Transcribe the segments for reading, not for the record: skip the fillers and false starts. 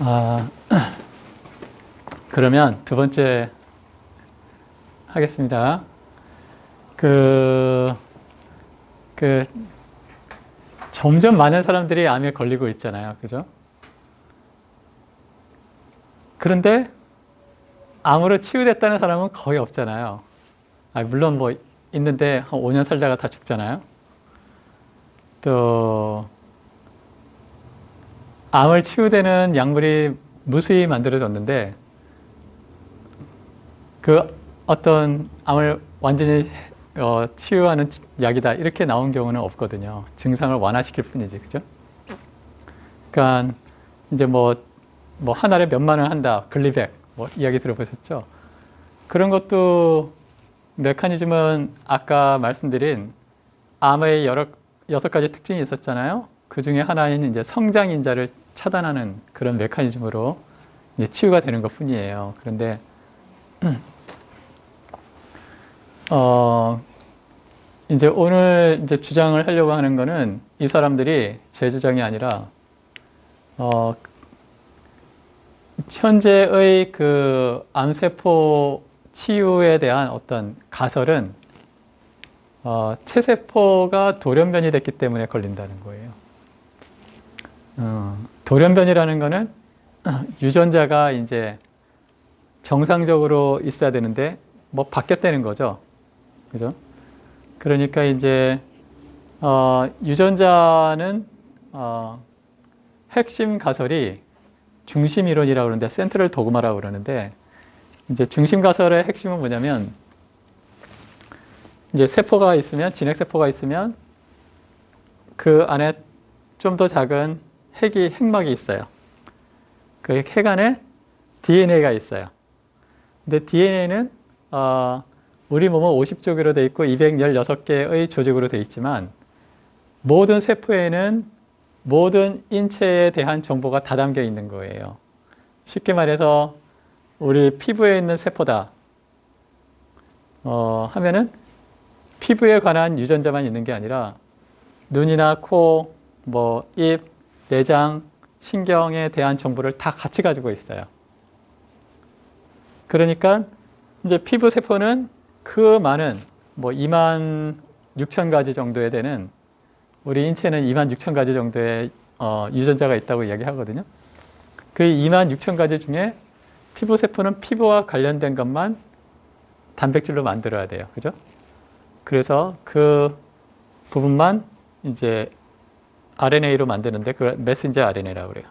아, 그러면 두 번째 하겠습니다. 그, 그, 점점 많은 사람들이 암에 걸리고 있잖아요. 그죠? 그런데 암으로 치유됐다는 사람은 거의 없잖아요. 물론 뭐 있는데 한 5년 살다가 다 죽잖아요. 또, 암을 치유되는 약물이 무수히 만들어졌는데 그 어떤 암을 완전히 치유하는 약이다 이렇게 나온 경우는 없거든요. 증상을 완화시킬 뿐이지, 그죠? 그러니까 이제 뭐 한 알에 몇만 원 한다, 글리백 뭐 이야기 들어보셨죠? 그런 것도 메커니즘은 아까 말씀드린 암의 여섯 가지 특징이 있었잖아요. 그 중에 하나인 이제 성장인자를 차단하는 그런 메커니즘으로 이제 치유가 되는 것 뿐이에요. 그런데 이제 오늘 이제 주장을 하려고 하는 거는 이 사람들이 제 주장이 아니라, 현재의 그 암세포 치유에 대한 어떤 가설은, 체세포가 돌연변이 됐기 때문에 걸린다는 거예요. 돌연변이라는 거는 유전자가 이제 정상적으로 있어야 되는데, 뭐 바뀌었다는 거죠. 그죠? 그러니까 이제 유전자는 핵심 가설이 중심 이론이라고 그러는데 센트럴 도그마라고 그러는데 이제 중심 가설의 핵심은 뭐냐면 이제 세포가 있으면 진핵 세포가 있으면 그 안에 좀 더 작은 핵막이 있어요. 그 핵 안에 DNA가 있어요. 근데 DNA는 우리 몸은 50조개로 되어 있고 216개의 조직으로 되어 있지만 모든 세포에는 모든 인체에 대한 정보가 다 담겨 있는 거예요. 쉽게 말해서 우리 피부에 있는 세포다 하면은 피부에 관한 유전자만 있는 게 아니라 눈이나 코, 뭐 입, 내장, 신경에 대한 정보를 다 같이 가지고 있어요. 그러니까 이제 피부 세포는 그 많은 뭐 2만 6천 가지 정도에 되는 우리 인체는 2만 6천 가지 정도의 유전자가 있다고 이야기하거든요. 그 2만 6천 가지 중에 피부 세포는 피부와 관련된 것만 단백질로 만들어야 돼요. 그죠? 그래서 그 부분만 이제 RNA로 만드는데 그걸 메신저 RNA라고 그래요.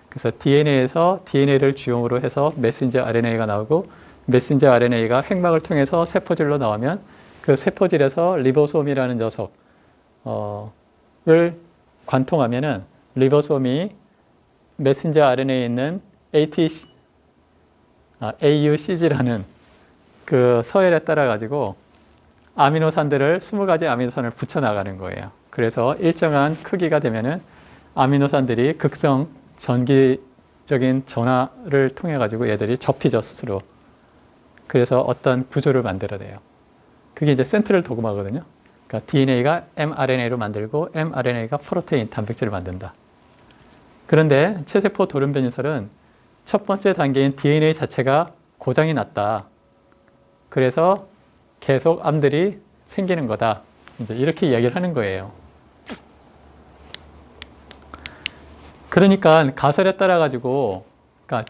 그래서 DNA에서 DNA를 주용으로 해서 메신저 RNA가 나오고 메신저 RNA가 핵막을 통해서 세포질로 나오면 그 세포질에서 리보솜이라는 녀석을 관통하면은 리보솜이 메신저 RNA에 있는 AUCG라는 그 서열에 따라 가지고 아미노산들을 20가지 아미노산을 붙여 나가는 거예요. 그래서 일정한 크기가 되면은 아미노산들이 극성 전기적인 전화를 통해 가지고 얘들이 접히죠, 스스로. 그래서 어떤 구조를 만들어내요. 그게 이제 센트럴 도그마거든요. 그러니까 DNA가 mRNA로 만들고 mRNA가 프로테인, 단백질을 만든다. 그런데 체세포 돌연변이설은 첫 번째 단계인 DNA 자체가 고장이 났다. 그래서 계속 암들이 생기는 거다. 이제 이렇게 이야기를 하는 거예요. 그러니까 가설에 따라 가지고, 그러니까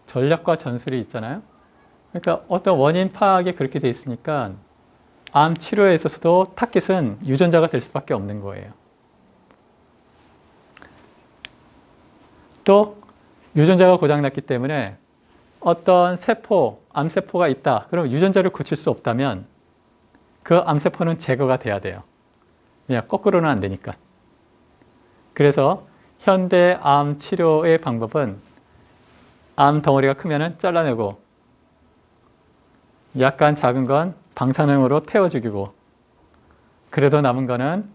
전략과 전술이 있잖아요. 그러니까 어떤 원인 파악이 그렇게 돼 있으니까 암 치료에 있어서도 타깃은 유전자가 될 수밖에 없는 거예요. 또 유전자가 고장났기 때문에 어떤 세포, 암세포가 있다. 그럼 유전자를 고칠 수 없다면 그 암세포는 제거가 돼야 돼요. 그냥 거꾸로는 안 되니까. 그래서 현대 암 치료의 방법은 암 덩어리가 크면은 잘라내고 약간 작은 건 방사능으로 태워 죽이고 그래도 남은 거는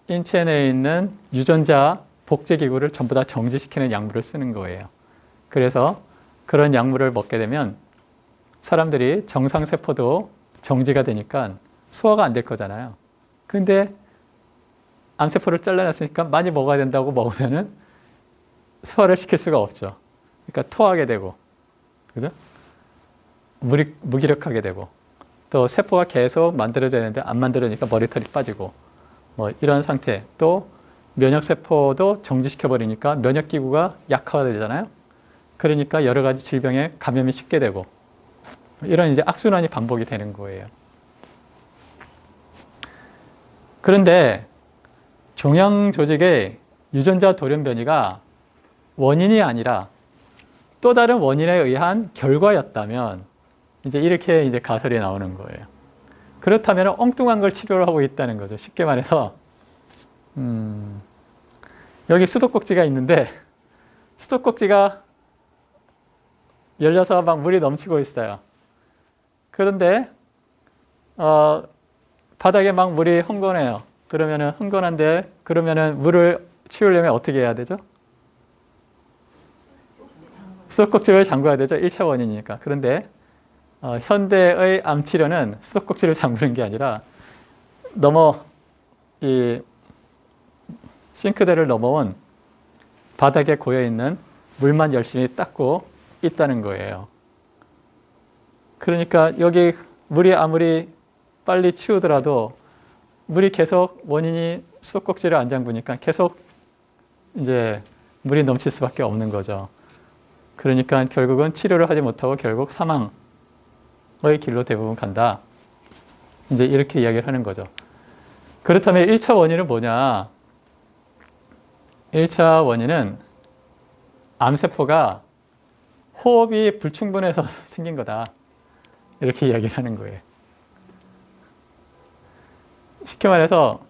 인체 내에 있는 유전자 복제기구를 전부 다 정지시키는 약물을 쓰는 거예요. 그래서 그런 약물을 먹게 되면 사람들이 정상세포도 정지가 되니까 소화가 안 될 거잖아요. 근데 암세포를 잘라냈으니까 많이 먹어야 된다고 먹으면은 소화를 시킬 수가 없죠. 그러니까 토하게 되고, 그죠? 무기력하게 되고, 또 세포가 계속 만들어져야 되는데 안 만들어지니까 머리털이 빠지고, 뭐 이런 상태. 또 면역세포도 정지시켜버리니까 면역기구가 약화되잖아요. 그러니까 여러 가지 질병에 감염이 쉽게 되고, 이런 이제 악순환이 반복이 되는 거예요. 그런데 종양 조직의 유전자 돌연변이가 원인이 아니라 또 다른 원인에 의한 결과였다면 이제 이렇게 이제 가설이 나오는 거예요. 그렇다면 엉뚱한 걸 치료를 하고 있다는 거죠. 쉽게 말해서 여기 수도꼭지가 있는데 수도꼭지가 열려서 막 물이 넘치고 있어요. 그런데 바닥에 막 물이 흥건해요. 그러면은 흥건한데 그러면은 물을 치우려면 어떻게 해야 되죠? 수도꼭지를 잠궈야 되죠. 1차 원인이니까. 그런데 현대의 암 치료는 수도꼭지를 잠그는 게 아니라 이 싱크대를 넘어온 바닥에 고여있는 물만 열심히 닦고 있다는 거예요. 그러니까 여기 물이 아무리 빨리 치우더라도 물이 계속 원인이 수도꼭지를 안 잠그니까 계속 이제 물이 넘칠 수밖에 없는 거죠. 그러니까 결국은 치료를 하지 못하고 결국 사망의 길로 대부분 간다. 이제 이렇게 이야기를 하는 거죠. 그렇다면 1차 원인은 뭐냐? 1차 원인은 암세포가 호흡이 불충분해서 생긴 거다. 이렇게 이야기를 하는 거예요. 쉽게 말해서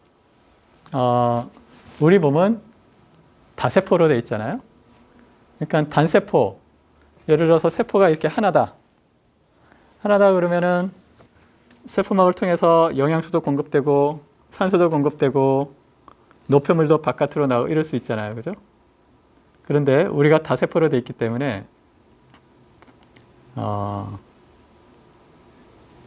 우리 몸은 다세포로 되어 있잖아요. 그러니까 단세포, 예를 들어서 세포가 이렇게 하나다. 하나다 그러면은 세포막을 통해서 영양소도 공급되고 산소도 공급되고 노폐물도 바깥으로 나오고 이럴 수 있잖아요. 그죠? 그런데 우리가 다세포로 되어 있기 때문에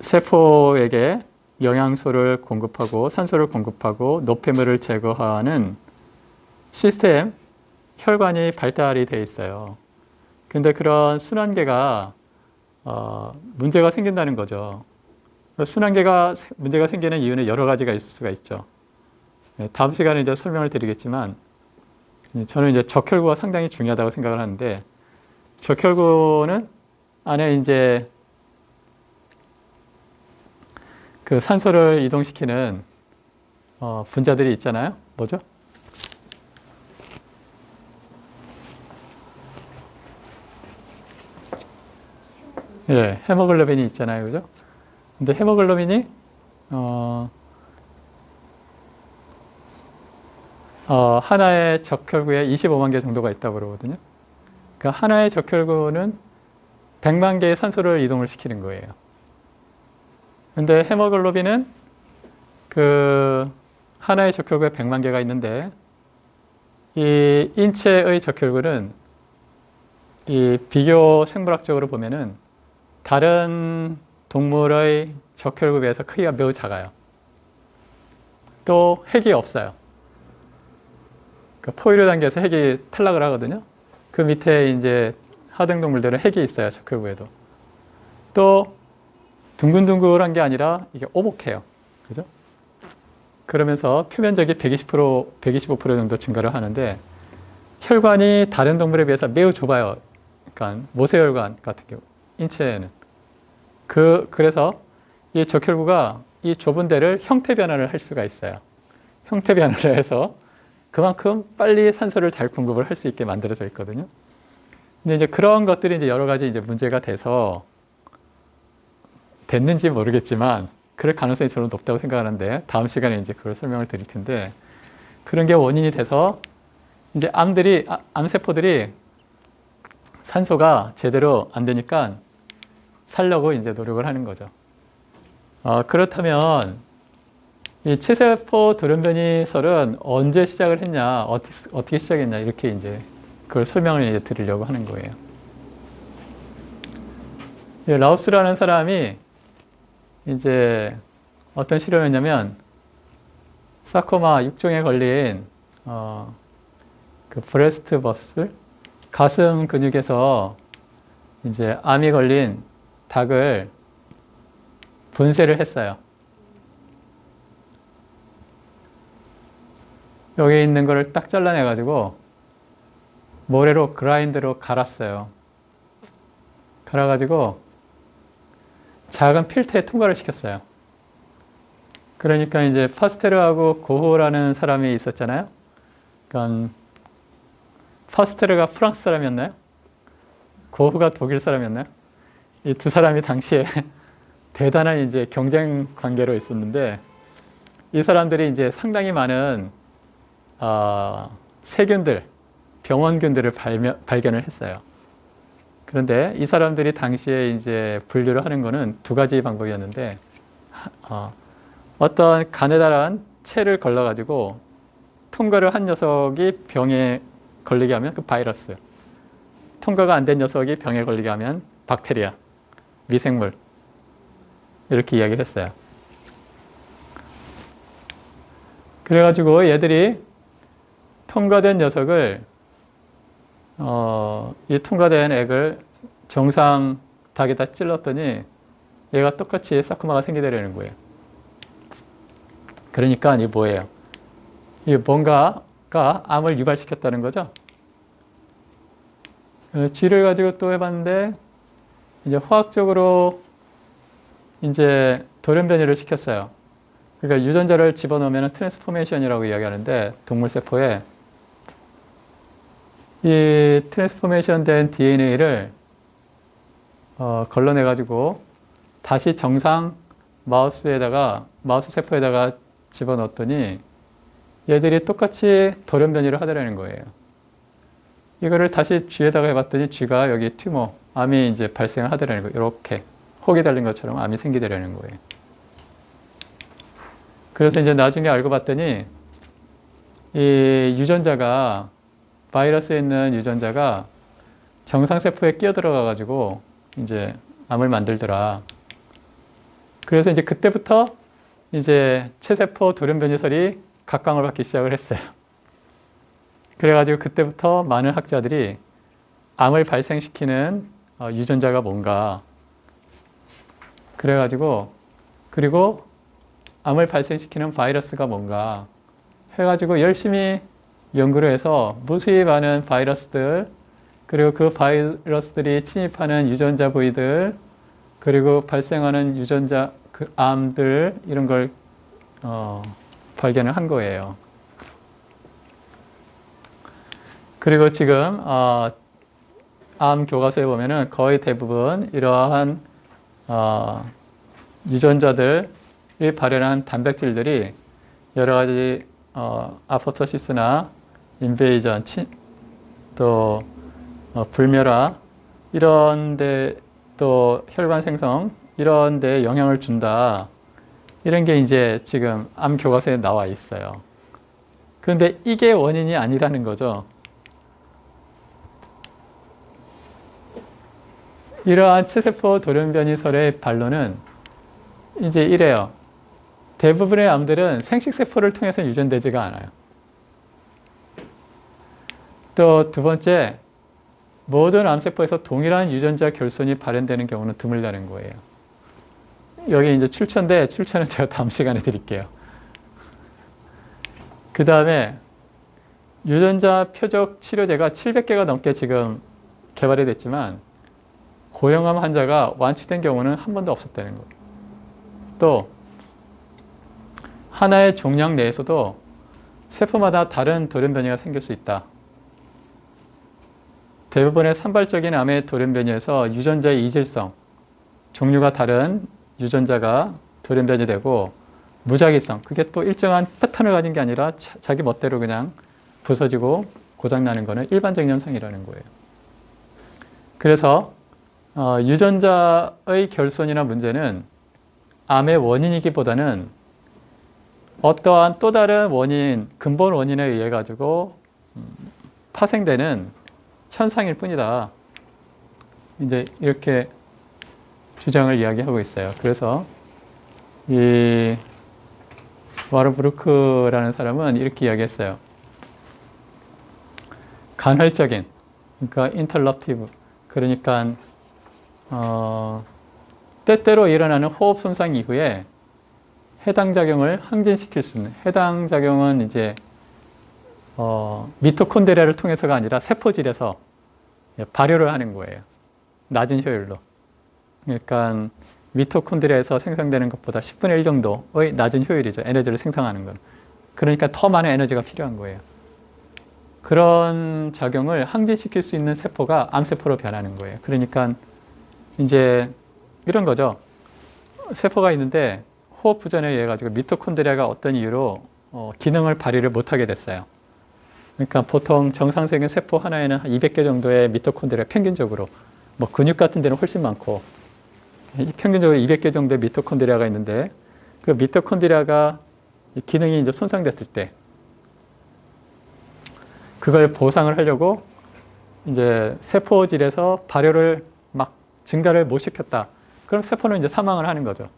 세포에게 영양소를 공급하고 산소를 공급하고 노폐물을 제거하는 시스템, 혈관이 발달이 되어 있어요. 근데 그런 순환계가 문제가 생긴다는 거죠. 순환계가 문제가 생기는 이유는 여러 가지가 있을 수가 있죠. 다음 시간에 이제 설명을 드리겠지만 저는 이제 적혈구가 상당히 중요하다고 생각을 하는데 적혈구는 안에 이제 그 산소를 이동시키는 분자들이 있잖아요. 뭐죠? 예, 헤모글로빈이 있잖아요. 그죠? 근데 헤모글로빈이 하나의 적혈구에 25만 개 정도가 있다고 그러거든요. 그러니까 하나의 적혈구는 100만 개의 산소를 이동을 시키는 거예요. 근데 헤모글로빈은 그 하나의 적혈구에 100만 개가 있는데 이 인체의 적혈구는 이 비교 생물학적으로 보면은 다른 동물의 적혈구에 비해서 크기가 매우 작아요. 또 핵이 없어요. 그러니까 포유류 단계에서 핵이 탈락을 하거든요. 그 밑에 이제 하등동물들은 핵이 있어요. 적혈구에도. 또 둥근둥글한 게 아니라 이게 오목해요. 그죠? 그러면서 표면적이 120%, 125% 정도 증가를 하는데 혈관이 다른 동물에 비해서 매우 좁아요. 그러니까 모세혈관 같은 경우 인체에는 그래서 이 적혈구가 이 좁은 데를 형태 변화를 할 수가 있어요. 형태 변화를 해서 그만큼 빨리 산소를 잘 공급을 할 수 있게 만들어져 있거든요. 근데 이제 그런 것들이 이제 여러 가지 이제 문제가 돼서 됐는지 모르겠지만 그럴 가능성이 저는 높다고 생각하는데 다음 시간에 이제 그걸 설명을 드릴 텐데 그런 게 원인이 돼서 이제 암세포들이 산소가 제대로 안 되니까 살려고 이제 노력을 하는 거죠. 그렇다면 이 체세포 돌연변이설은 언제 시작을 했냐, 어떻게 시작했냐 이렇게 이제 그걸 설명을 이제 드리려고 하는 거예요. 라우스라는 사람이 이제 어떤 실험을 했냐면 사코마 6종에 걸린 그 브레스트 머슬 가슴 근육에서 이제 암이 걸린 닭을 분쇄를 했어요. 여기 있는 거를 딱 잘라내가지고 모래로 그라인더로 갈았어요. 갈아가지고 작은 필터에 통과를 시켰어요. 그러니까 이제 파스테르하고 고흐라는 사람이 있었잖아요. 그러니까 파스테르가 프랑스 사람이었나요? 고흐가 독일 사람이었나요? 이 두 사람이 당시에 대단한 이제 경쟁 관계로 있었는데, 이 사람들이 이제 상당히 많은 세균들, 병원균들을 발견을 했어요. 그런데 이 사람들이 당시에 이제 분류를 하는 거는 두 가지 방법이었는데, 어떤 가느다란 채를 걸러가지고 통과를 한 녀석이 병에 걸리게 하면 그 바이러스, 통과가 안 된 녀석이 병에 걸리게 하면 박테리아, 미생물, 이렇게 이야기를 했어요. 그래가지고 얘들이 통과된 녀석을 이 통과된 액을 정상 닭에다 찔렀더니 얘가 똑같이 사쿠마가 생기더라는 거예요. 그러니까 이 뭐예요? 이 뭔가가 암을 유발시켰다는 거죠. 쥐를 가지고 또 해봤는데 이제 화학적으로 이제 돌연변이를 시켰어요. 그러니까 유전자를 집어넣으면 트랜스포메이션이라고 이야기하는데, 동물 세포에 이 트랜스포메이션 된 DNA를 걸러내가지고 다시 정상 마우스 세포에다가 집어넣었더니 얘들이 똑같이 돌연변이를 하더라는 거예요. 이거를 다시 쥐에다가 해봤더니 쥐가 여기 튜머, 암이 이제 발생을 하더라는 거예요. 이렇게 혹이 달린 것처럼 암이 생기더라는 거예요. 그래서 이제 나중에 알고 봤더니 이 유전자가, 바이러스에 있는 유전자가 정상세포에 끼어들어가 가지고 이제 암을 만들더라. 그래서 이제 그때부터 이제 체세포 돌연변이설이 각광을 받기 시작을 했어요. 그래가지고 그때부터 많은 학자들이 암을 발생시키는 유전자가 뭔가, 그래가지고 그리고 암을 발생시키는 바이러스가 뭔가 해가지고 열심히 연구를 해서 무수히 많은 바이러스들, 그리고 그 바이러스들이 침입하는 유전자 부위들, 그리고 발생하는 유전자 그 암들, 이런 걸 발견을 한 거예요. 그리고 지금 암 교과서에 보면은 거의 대부분 이러한 유전자들이 발현한 단백질들이 여러 가지 아포토시스나 인베이전, 또 불멸화, 이런데 또 혈관 생성, 이런 데 영향을 준다. 이런 게 이제 지금 암 교과서에 나와 있어요. 그런데 이게 원인이 아니라는 거죠. 이러한 체세포 돌연변이설의 반론은 이제 이래요. 대부분의 암들은 생식세포를 통해서 유전되지가 않아요. 또 두 번째, 모든 암세포에서 동일한 유전자 결손이 발현되는 경우는 드물다는 거예요. 여기 이제 출처인데, 출처는 제가 다음 시간에 드릴게요. 그 다음에 유전자 표적 치료제가 700개가 넘게 지금 개발이 됐지만 고형암 환자가 완치된 경우는 한 번도 없었다는 거예요. 또 하나의 종양 내에서도 세포마다 다른 돌연변이가 생길 수 있다. 대부분의 산발적인 암의 돌연변이에서 유전자의 이질성, 종류가 다른 유전자가 돌연변이 되고, 무작위성, 그게 또 일정한 패턴을 가진 게 아니라 자기 멋대로 그냥 부서지고 고장나는 거는 일반적인 현상이라는 거예요. 그래서 유전자의 결손이나 문제는 암의 원인이기보다는 어떠한 또 다른 원인, 근본 원인에 의해 가지고 파생되는 현상일 뿐이다. 이제 이렇게 주장을 이야기하고 있어요. 그래서 이 와르부르크라는 사람은 이렇게 이야기했어요. 간헐적인, 그러니까 interruptive. 그러니까 때때로 일어나는 호흡 손상 이후에 해당 작용을 항진시킬 수 있는, 해당 작용은 이제 미토콘드리아를 통해서가 아니라 세포질에서 발효를 하는 거예요. 낮은 효율로. 그러니까 미토콘드리아에서 생성되는 것보다 10분의 1 정도의 낮은 효율이죠. 에너지를 생성하는 건. 그러니까 더 많은 에너지가 필요한 거예요. 그런 작용을 항진시킬 수 있는 세포가 암세포로 변하는 거예요. 그러니까 이제 이런 거죠. 세포가 있는데 호흡 부전에 의해 가지고 미토콘드리아가 어떤 이유로 기능을 발휘를 못하게 됐어요. 그러니까 보통 정상적인 세포 하나에는 한 200개 정도의 미토콘드리아 평균적으로, 뭐 근육 같은 데는 훨씬 많고 평균적으로 200개 정도의 미토콘드리아가 있는데, 그 미토콘드리아가 기능이 이제 손상됐을 때 그걸 보상을 하려고 이제 세포질에서 발효를 막 증가를 못 시켰다. 그럼 세포는 이제 사망을 하는 거죠.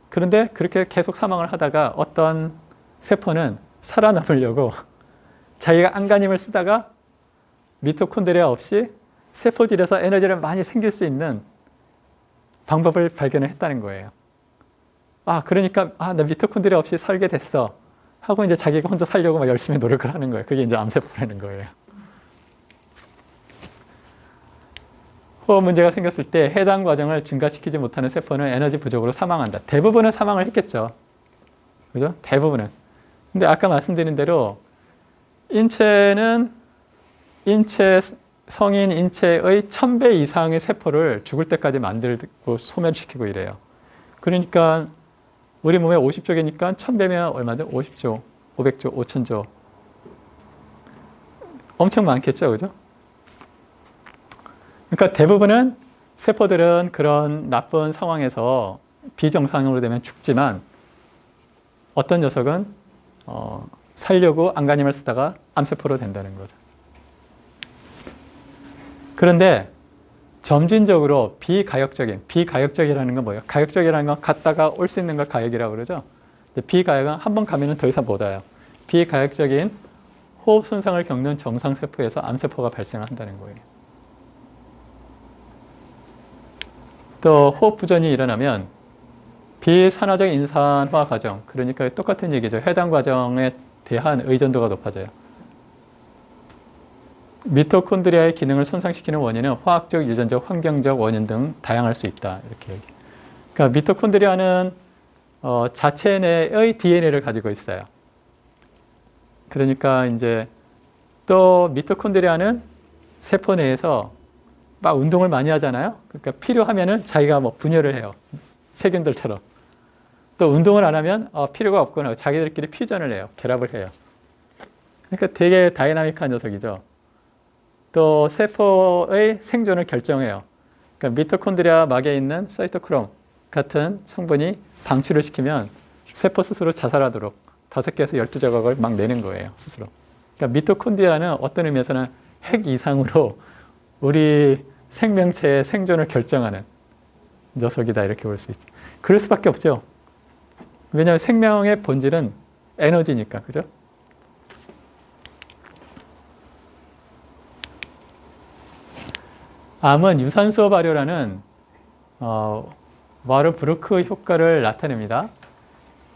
그런데 그렇게 계속 사망을 하다가 어떤 세포는 살아남으려고 자기가 안간힘을 쓰다가 미토콘드리아 없이 세포질에서 에너지를 많이 생길 수 있는 방법을 발견을 했다는 거예요. 그러니까 나 미토콘드리아 없이 살게 됐어 하고 이제 자기가 혼자 살려고 막 열심히 노력을 하는 거예요. 그게 이제 암세포라는 거예요. 호흡 문제가 생겼을 때 해당 과정을 증가시키지 못하는 세포는 에너지 부족으로 사망한다. 대부분은 사망을 했겠죠. 그죠? 대부분은. 근데 아까 말씀드린 대로 성인 인체의 1000배 이상의 세포를 죽을 때까지 만들고 소멸시키고 이래요. 그러니까 우리 몸에 50조 개니까 1000배면 얼마죠? 50조, 500조, 5000조. 엄청 많겠죠, 그죠? 그러니까 대부분은 세포들은 그런 나쁜 상황에서 비정상으로 되면 죽지만 어떤 녀석은 살려고 안간힘을 쓰다가 암세포로 된다는 거죠. 그런데 점진적으로 비가역적이라는 건 뭐예요? 가역적이라는 건 갔다가 올 수 있는 걸 가역이라고 그러죠. 비가역은 한 번 가면 더 이상 못 와요. 비가역적인 호흡 손상을 겪는 정상세포에서 암세포가 발생을 한다는 거예요. 또 호흡 부전이 일어나면 비산화적 인산화 과정, 그러니까 똑같은 얘기죠. 해당 과정에 대한 의존도가 높아져요. 미토콘드리아의 기능을 손상시키는 원인은 화학적, 유전적, 환경적 원인 등 다양할 수 있다. 이렇게 얘기. 그러니까 미토콘드리아는 자체 내의 DNA를 가지고 있어요. 그러니까 이제 또 미토콘드리아는 세포 내에서 막 운동을 많이 하잖아요. 그러니까 필요하면은 자기가 뭐 분열을 해요. 세균들처럼. 또 운동을 안 하면 필요가 없거나 자기들끼리 퓨전을 해요. 결합을 해요. 그러니까 되게 다이나믹한 녀석이죠. 또 세포의 생존을 결정해요. 그러니까 미토콘드리아 막에 있는 사이토크롬 같은 성분이 방출을 시키면 세포 스스로 자살하도록 5개에서 12조각을 막 내는 거예요. 스스로. 그러니까 미토콘드리아는 어떤 의미에서는 핵 이상으로 우리 생명체의 생존을 결정하는 녀석이다. 이렇게 볼 수 있죠. 그럴 수밖에 없죠. 왜냐하면 생명의 본질은 에너지니까. 그죠? 암은 유산소 발효라는 와르브루크 효과를 나타냅니다.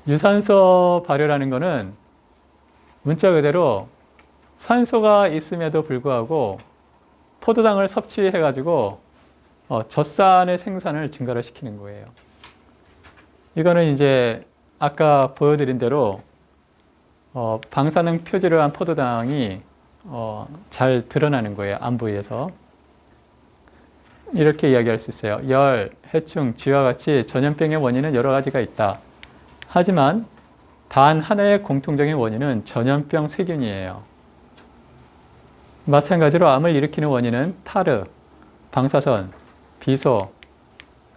유산소 발효라는 것은 문자 그대로 산소가 있음에도 불구하고 포도당을 섭취해가지고 젖산의 생산을 증가를 시키는 거예요. 이거는 이제 아까 보여드린 대로 방사능 표질을 한 포도당이 잘 드러나는 거예요. 암 부위에서. 이렇게 이야기할 수 있어요. 열, 해충, 쥐와 같이 전염병의 원인은 여러 가지가 있다. 하지만 단 하나의 공통적인 원인은 전염병 세균이에요. 마찬가지로 암을 일으키는 원인은 타르, 방사선, 비소,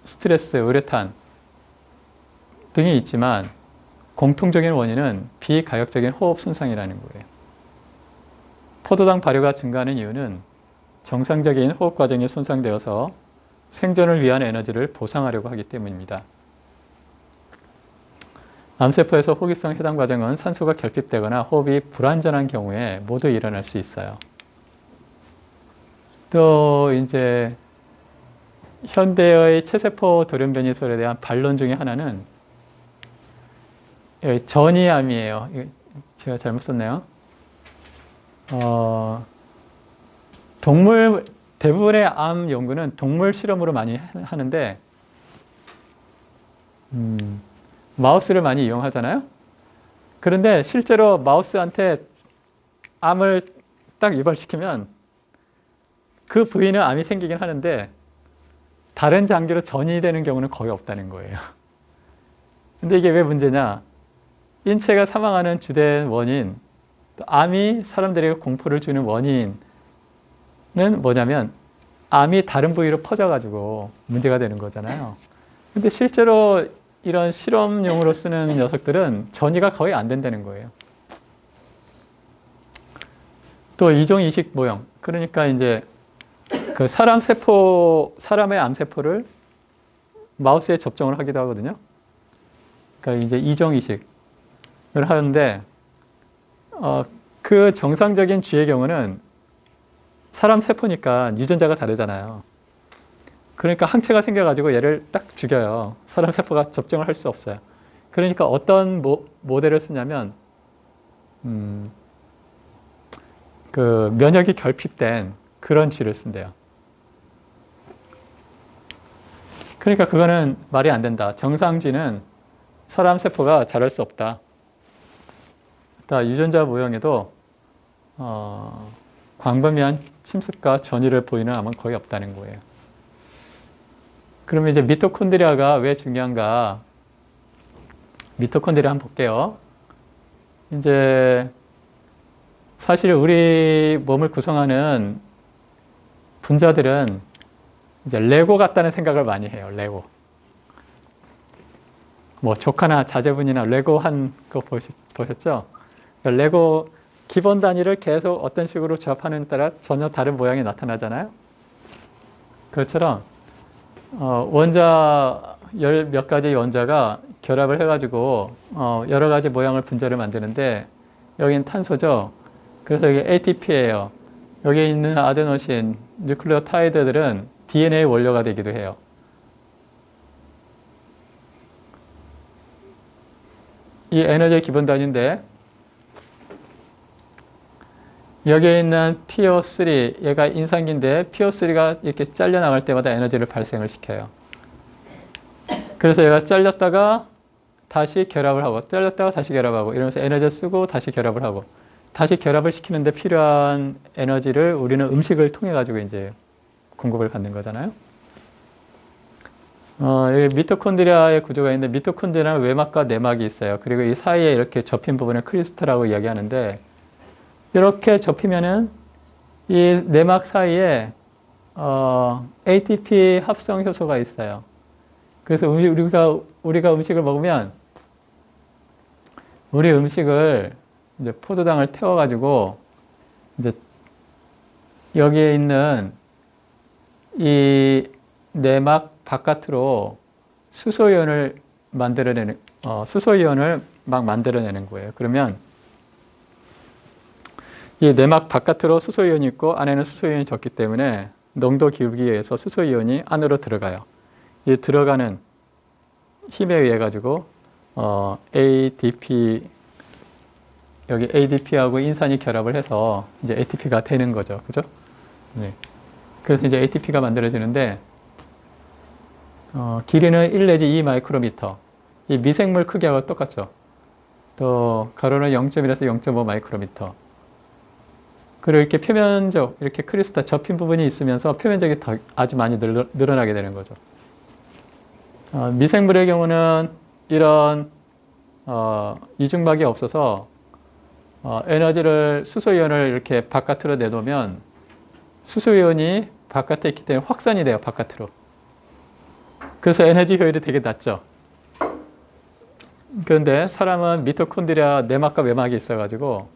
스트레스, 우레탄 등이 있지만 공통적인 원인은 비가역적인 호흡 손상이라는 거예요. 포도당 발효가 증가하는 이유는 정상적인 호흡 과정이 손상되어서 생존을 위한 에너지를 보상하려고 하기 때문입니다. 암세포에서 호기성 해당 과정은 산소가 결핍되거나 호흡이 불완전한 경우에 모두 일어날 수 있어요. 또 이제 현대의 체세포 돌연변이설에 대한 반론 중에 하나는 전이암이에요. 제가 잘못 썼네요. 동물, 대부분의 암 연구는 동물 실험으로 많이 하는데, 마우스를 많이 이용하잖아요. 그런데 실제로 마우스한테 암을 딱 유발시키면 그 부위는 암이 생기긴 하는데 다른 장기로 전이 되는 경우는 거의 없다는 거예요. 근데 이게 왜 문제냐? 인체가 사망하는 주된 원인, 암이 사람들에게 공포를 주는 원인은 뭐냐면 암이 다른 부위로 퍼져가지고 문제가 되는 거잖아요. 근데 실제로 이런 실험용으로 쓰는 녀석들은 전이가 거의 안 된다는 거예요. 또 이종 이식 모형. 그러니까 이제 그 사람의 암세포를 마우스에 접종을 하기도 하거든요. 그러니까 이제 이종 이식을 하는데, 그 정상적인 쥐의 경우는 사람 세포니까 유전자가 다르잖아요. 그러니까 항체가 생겨가지고 얘를 딱 죽여요. 사람 세포가 접종을 할 수 없어요. 그러니까 어떤 모델을 쓰냐면, 그 면역이 결핍된 그런 쥐를 쓴대요. 그러니까 그거는 말이 안 된다. 정상 쥐는 사람 세포가 자랄 수 없다. 유전자 모형에도 광범위한 침습과 전이를 보이는 암은 거의 없다는 거예요. 그러면 이제 미토콘드리아가 왜 중요한가? 미토콘드리아 한번 볼게요. 이제 사실 우리 몸을 구성하는 분자들은 이제 레고 같다는 생각을 많이 해요. 레고. 뭐 조카나 자제분이나 레고 한 거 보셨죠? 그러니까 레고 기본 단위를 계속 어떤 식으로 조합하느냐에 따라 전혀 다른 모양이 나타나잖아요. 그것처럼 원자 몇 가지 원자가 결합을 해가지고 여러 가지 모양을 분자를 만드는데 여기는 탄소죠. 그래서 이게 ATP예요. 여기 있는 아데노신, 뉴클레오타이드들은 DNA 원료가 되기도 해요. 이 에너지의 기본 단위인데 여기에 있는 PO3, 얘가 인산기인데 PO3가 이렇게 잘려나갈 때마다 에너지를 발생을 시켜요. 그래서 얘가 잘렸다가 다시 결합을 하고 잘렸다가 다시 결합하고 이러면서 에너지를 쓰고 다시 결합을 하고 다시 결합을 시키는데 필요한 에너지를 우리는 음식을 통해 가지고 이제 공급을 받는 거잖아요. 여기 미토콘드리아의 구조가 있는데 미토콘드리아는 외막과 내막이 있어요. 그리고 이 사이에 이렇게 접힌 부분을 크리스탈이라고 이야기하는데 이렇게 접히면은 이 내막 사이에 ATP 합성 효소가 있어요. 그래서 우리가 음식을 먹으면 우리 음식을 이제 포도당을 태워가지고 이제 여기에 있는 이 내막 바깥으로 수소이온을 막 만들어내는 거예요. 그러면 이 내막 바깥으로 수소이온이 있고 안에는 수소이온이 적기 때문에 농도 기울기에 의해서 수소이온이 안으로 들어가요. 이 들어가는 힘에 의해 가지고 ADP 여기 ADP하고 인산이 결합을 해서 이제 ATP가 되는 거죠. 그죠? 네. 그래서 이제 ATP가 만들어지는데 길이는 1 내지 2 마이크로미터. 이 미생물 크기하고 똑같죠. 또 가로는 0.1에서 0.5 마이크로미터. 그리고 이렇게 표면적, 이렇게 크리스탈 접힌 부분이 있으면서 표면적이 아주 많이 늘어나게 되는 거죠. 미생물의 경우는 이런 이중막이 없어서 에너지를 수소이온을 이렇게 바깥으로 내놓으면 수소이온이 바깥에 있기 때문에 확산이 돼요. 바깥으로. 그래서 에너지 효율이 되게 낮죠. 그런데 사람은 미토콘드리아 내막과 외막이 있어가지고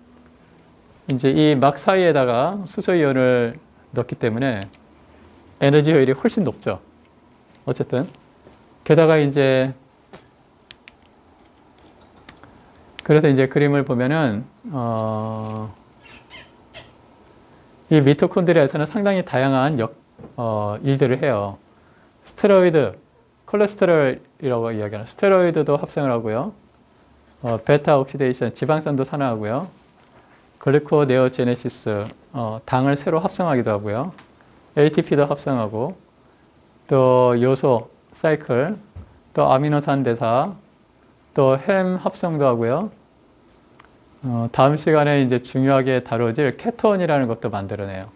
이제 이 막 사이에다가 수소이온을 넣기 때문에 에너지 효율이 훨씬 높죠. 어쨌든 게다가 이제 그래서 이제 그림을 보면은 이 미토콘드리아에서는 상당히 다양한 일들을 해요. 스테로이드, 콜레스테롤이라고 이야기하는 스테로이드도 합성을 하고요. 베타 옥시데이션, 지방산도 산화하고요. 글리코네오제네시스, 당을 새로 합성하기도 하고요. ATP도 합성하고, 또 요소, 사이클, 또 아미노산 대사, 또 햄 합성도 하고요. 다음 시간에 이제 중요하게 다뤄질 케톤이라는 것도 만들어내요.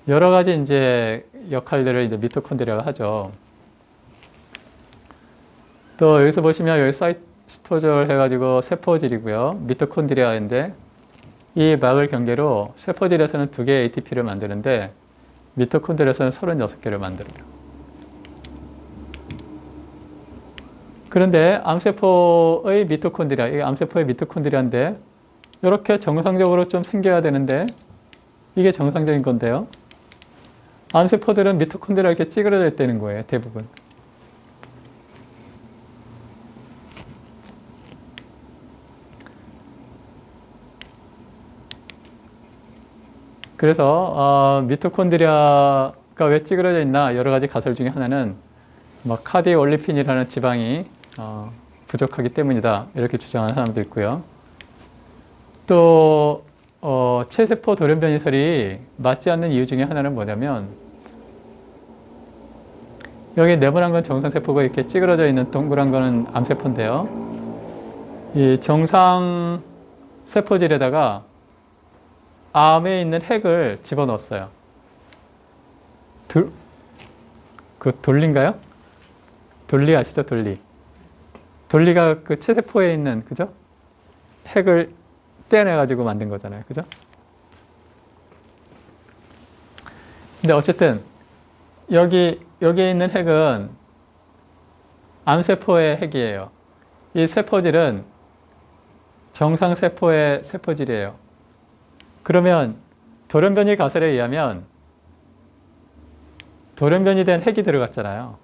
여러 가지 이제 역할들을 이제 미토콘드리아가 하죠. 또 여기서 보시면 여기 사이토졸 해가지고 세포질이고요. 미토콘드리아인데 이 막을 경계로 세포질에서는 2개의 ATP를 만드는데 미토콘드리아에서는 36개를 만들어요. 그런데 암세포의 미토콘드리아, 이게 암세포의 미토콘드리아인데 이렇게 정상적으로 좀 생겨야 되는데 이게 정상적인 건데요. 암세포들은 미토콘드리아 이렇게 찌그러져 있다는 거예요, 대부분. 그래서 미토콘드리아가 왜 찌그러져 있나 여러 가지 가설 중에 하나는 카디올리핀이라는 지방이 부족하기 때문이다 이렇게 주장하는 사람도 있고요. 또 체세포 돌연변이설이 맞지 않는 이유 중에 하나는 뭐냐면 여기 네모난 건 정상세포가 이렇게 찌그러져 있는 동그란 거는 암세포인데요. 이 정상 세포질에다가 암에 있는 핵을 집어넣었어요. 돌리인가요? 돌리 아시죠? 돌리. 돌리가 그 체세포에 있는, 그죠? 핵을 떼어내가지고 만든 거잖아요. 그죠? 근데 어쨌든, 여기에 있는 핵은 암세포의 핵이에요. 이 세포질은 정상세포의 세포질이에요. 그러면 돌연변이 가설에 의하면 돌연변이 된 핵이 들어갔잖아요.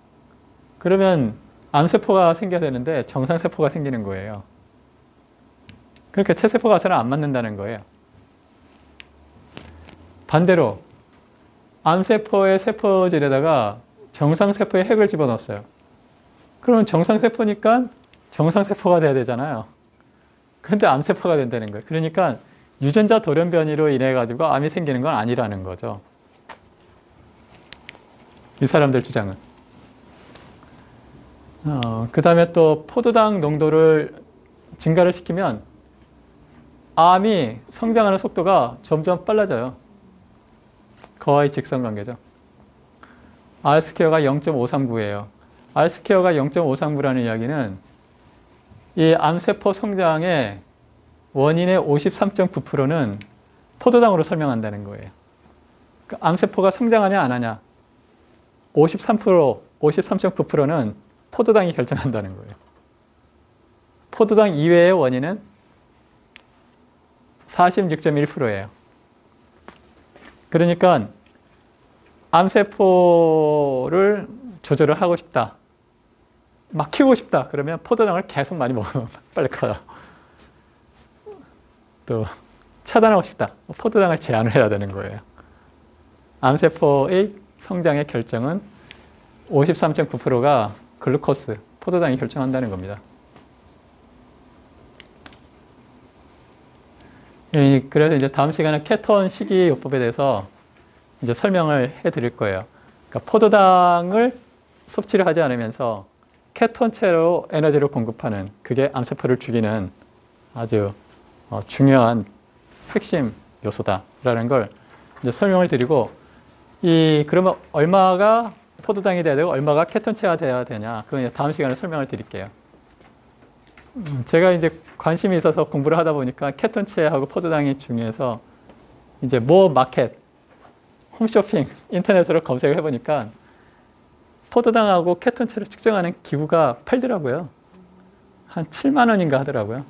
그러면 암세포가 생겨야 되는데 정상세포가 생기는 거예요. 그러니까 체세포 가설은 안 맞는다는 거예요. 반대로 암세포의 세포질에다가 정상세포의 핵을 집어넣었어요. 그러면 정상세포니까 정상세포가 돼야 되잖아요. 근데 암세포가 된다는 거예요. 그러니까 유전자 돌연변이로 인해 가지고 암이 생기는 건 아니라는 거죠. 이 사람들 주장은. 그 다음에 또 포도당 농도를 증가를 시키면 암이 성장하는 속도가 점점 빨라져요. 거의 직선관계죠. R스퀘어가 0.539예요. R스퀘어가 0.539라는 이야기는 이 암세포 성장의 원인의 53.9%는 포도당으로 설명한다는 거예요. 그러니까 암세포가 성장하냐 안 하냐 53%, 53.9%는 포도당이 결정한다는 거예요. 포도당 이외의 원인은 46.1%예요. 그러니까 암세포를 조절을 하고 싶다. 막 키우고 싶다. 그러면 포도당을 계속 많이 먹으면 빨리 커요. 또 차단하고 싶다. 포도당을 제한을 해야 되는 거예요. 암세포의 성장의 결정은 53.9%가 글루코스, 포도당이 결정한다는 겁니다. 그래서 이제 다음 시간에 케톤 식이요법에 대해서 이제 설명을 해 드릴 거예요. 그러니까 포도당을 섭취를 하지 않으면서 케톤체로 에너지를 공급하는 그게 암세포를 죽이는 아주 중요한 핵심 요소다라는 걸 이제 설명을 드리고 그러면 얼마가 포도당이 돼야 되고 얼마가 케톤체가 돼야 되냐 그건 다음 시간에 설명을 드릴게요. 제가 이제 관심이 있어서 공부를 하다 보니까 케톤체하고 포도당이 중요해서 이제 모 마켓, 홈쇼핑, 인터넷으로 검색을 해보니까 포도당하고 케톤체를 측정하는 기구가 팔더라고요. 한 7만 원인가 하더라고요.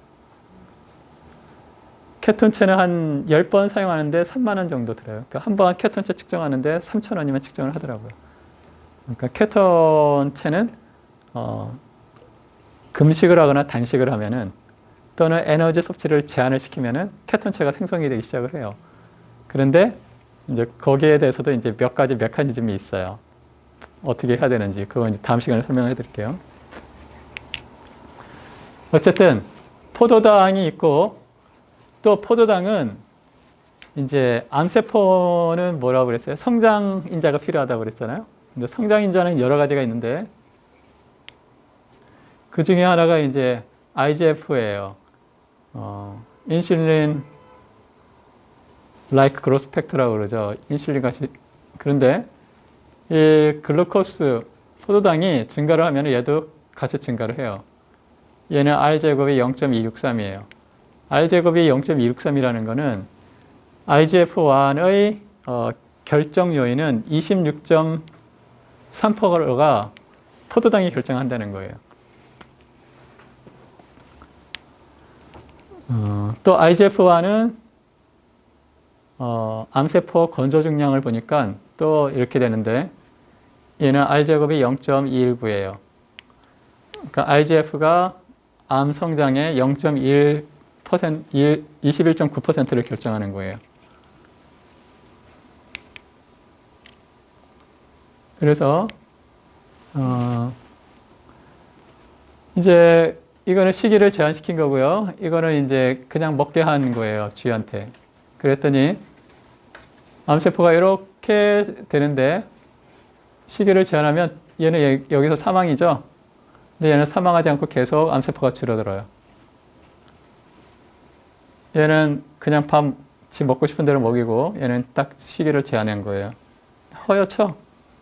케톤체는 한 10번 사용하는데 3만 원 정도 들어요. 그러니까 한 번 케톤체 측정하는데 3천 원이면 측정을 하더라고요. 그러니까 케톤체는 금식을 하거나 단식을 하면은 또는 에너지 섭취를 제한을 시키면은 케톤체가 생성이 되기 시작을 해요. 그런데 이제 거기에 대해서도 이제 몇 가지 메커니즘이 있어요. 어떻게 해야 되는지 그건 이제 다음 시간에 설명해 드릴게요. 어쨌든 포도당이 있고 또 포도당은 이제 암세포는 뭐라고 그랬어요? 성장인자가 필요하다고 그랬잖아요. 근데 성장인자는 여러 가지가 있는데 그 중에 하나가 이제 IGF예요. 인슐린 like growth factor라고 그러죠. 인슐린 같이. 그런데 이 글루코스 포도당이 증가를 하면 얘도 같이 증가를 해요. 얘는 R제곱이 0.263이에요. R제곱이 0.263이라는 거는 IGF-1의 결정 요인은 26.3%가 포도당이 결정한다는 거예요. 또 IGF-1은 암세포 건조 중량을 보니까 또 이렇게 되는데 얘는 R제곱이 0.219예요. 그러니까 IGF가 암 성장의 0.1%, 21.9%를 결정하는 거예요. 그래서 이제 이거는 시기를 제한시킨 거고요. 이거는 이제 그냥 먹게 한 거예요, 쥐한테. 그랬더니 암세포가 이렇게 되는데 시기를 제한하면 얘는 여기서 사망이죠. 근데 얘는 사망하지 않고 계속 암세포가 줄어들어요. 얘는 그냥 지 먹고 싶은 대로 먹이고 얘는 딱 시기를 제한한 거예요. 허옇죠?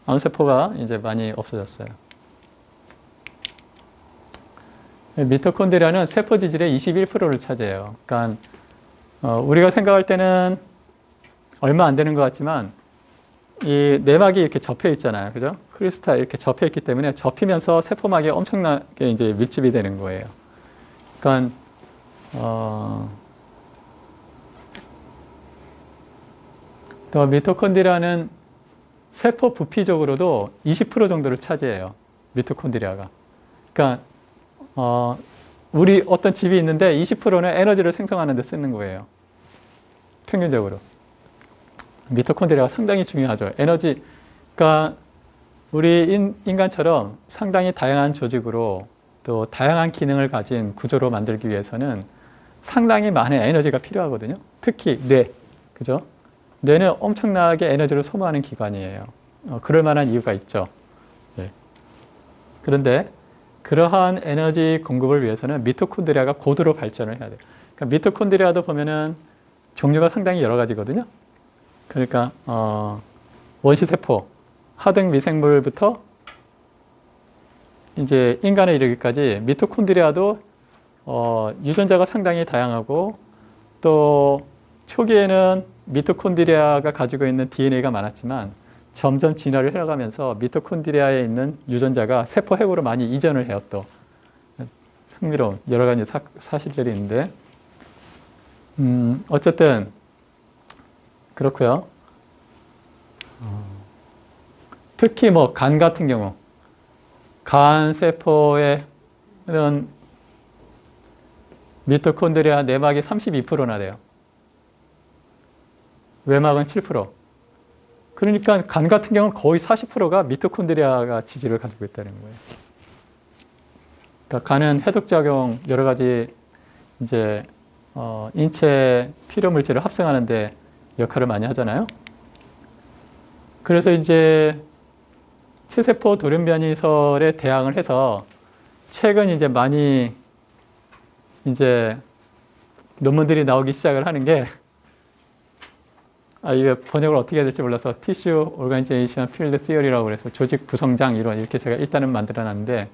암세포가 이제 많이 없어졌어요. 미토콘드리아는 세포 지질의 21%를 차지해요. 그러니까 우리가 생각할 때는 얼마 안 되는 것 같지만 이 내막이 이렇게 접혀 있잖아요. 그죠? 크리스탈 이렇게 접혀 있기 때문에 접히면서 세포막이 엄청나게 이제 밀집이 되는 거예요. 그러니까 또 미토콘드리아는 세포 부피적으로도 20% 정도를 차지해요. 미토콘드리아가. 그러니까 우리 어떤 집이 있는데 20%는 에너지를 생성하는 데 쓰는 거예요. 평균적으로. 미토콘드리아가 상당히 중요하죠. 에너지가 우리 인간처럼 상당히 다양한 조직으로 또 다양한 기능을 가진 구조로 만들기 위해서는 상당히 많은 에너지가 필요하거든요. 특히 뇌. 그죠? 뇌는 엄청나게 에너지를 소모하는 기관이에요. 그럴 만한 이유가 있죠. 네. 그런데 그러한 에너지 공급을 위해서는 미토콘드리아가 고도로 발전을 해야 돼요. 그러니까 미토콘드리아도 보면은 종류가 상당히 여러 가지거든요. 그러니까 원시세포, 하등 미생물부터 이제 인간에 이르기까지 미토콘드리아도 유전자가 상당히 다양하고 또 초기에는 미토콘드리아가 가지고 있는 DNA가 많았지만 점점 진화를 해나가면서 미토콘드리아에 있는 유전자가 세포핵으로 많이 이전을 해요. 또 흥미로운 여러 가지 사실들이 있는데 어쨌든 그렇고요. 특히 뭐 간 같은 경우 간 세포에는 미토콘드리아 내막이 32%나 돼요. 외막은 7%. 그러니까 간 같은 경우는 거의 40%가 미토콘드리아가 지질을 가지고 있다는 거예요. 그러니까 간은 해독작용 여러 가지 이제 인체 필요 물질을 합성하는데 역할을 많이 하잖아요. 그래서 이제 체세포 돌연변이설에 대항을 해서 최근 이제 많이 이제 논문들이 나오기 시작을 하는 게 이게 번역을 어떻게 해야 될지 몰라서 Tissue Organization Field Theory라고 그래서 조직 구성장 이론 이렇게 제가 일단은 만들어 놨는데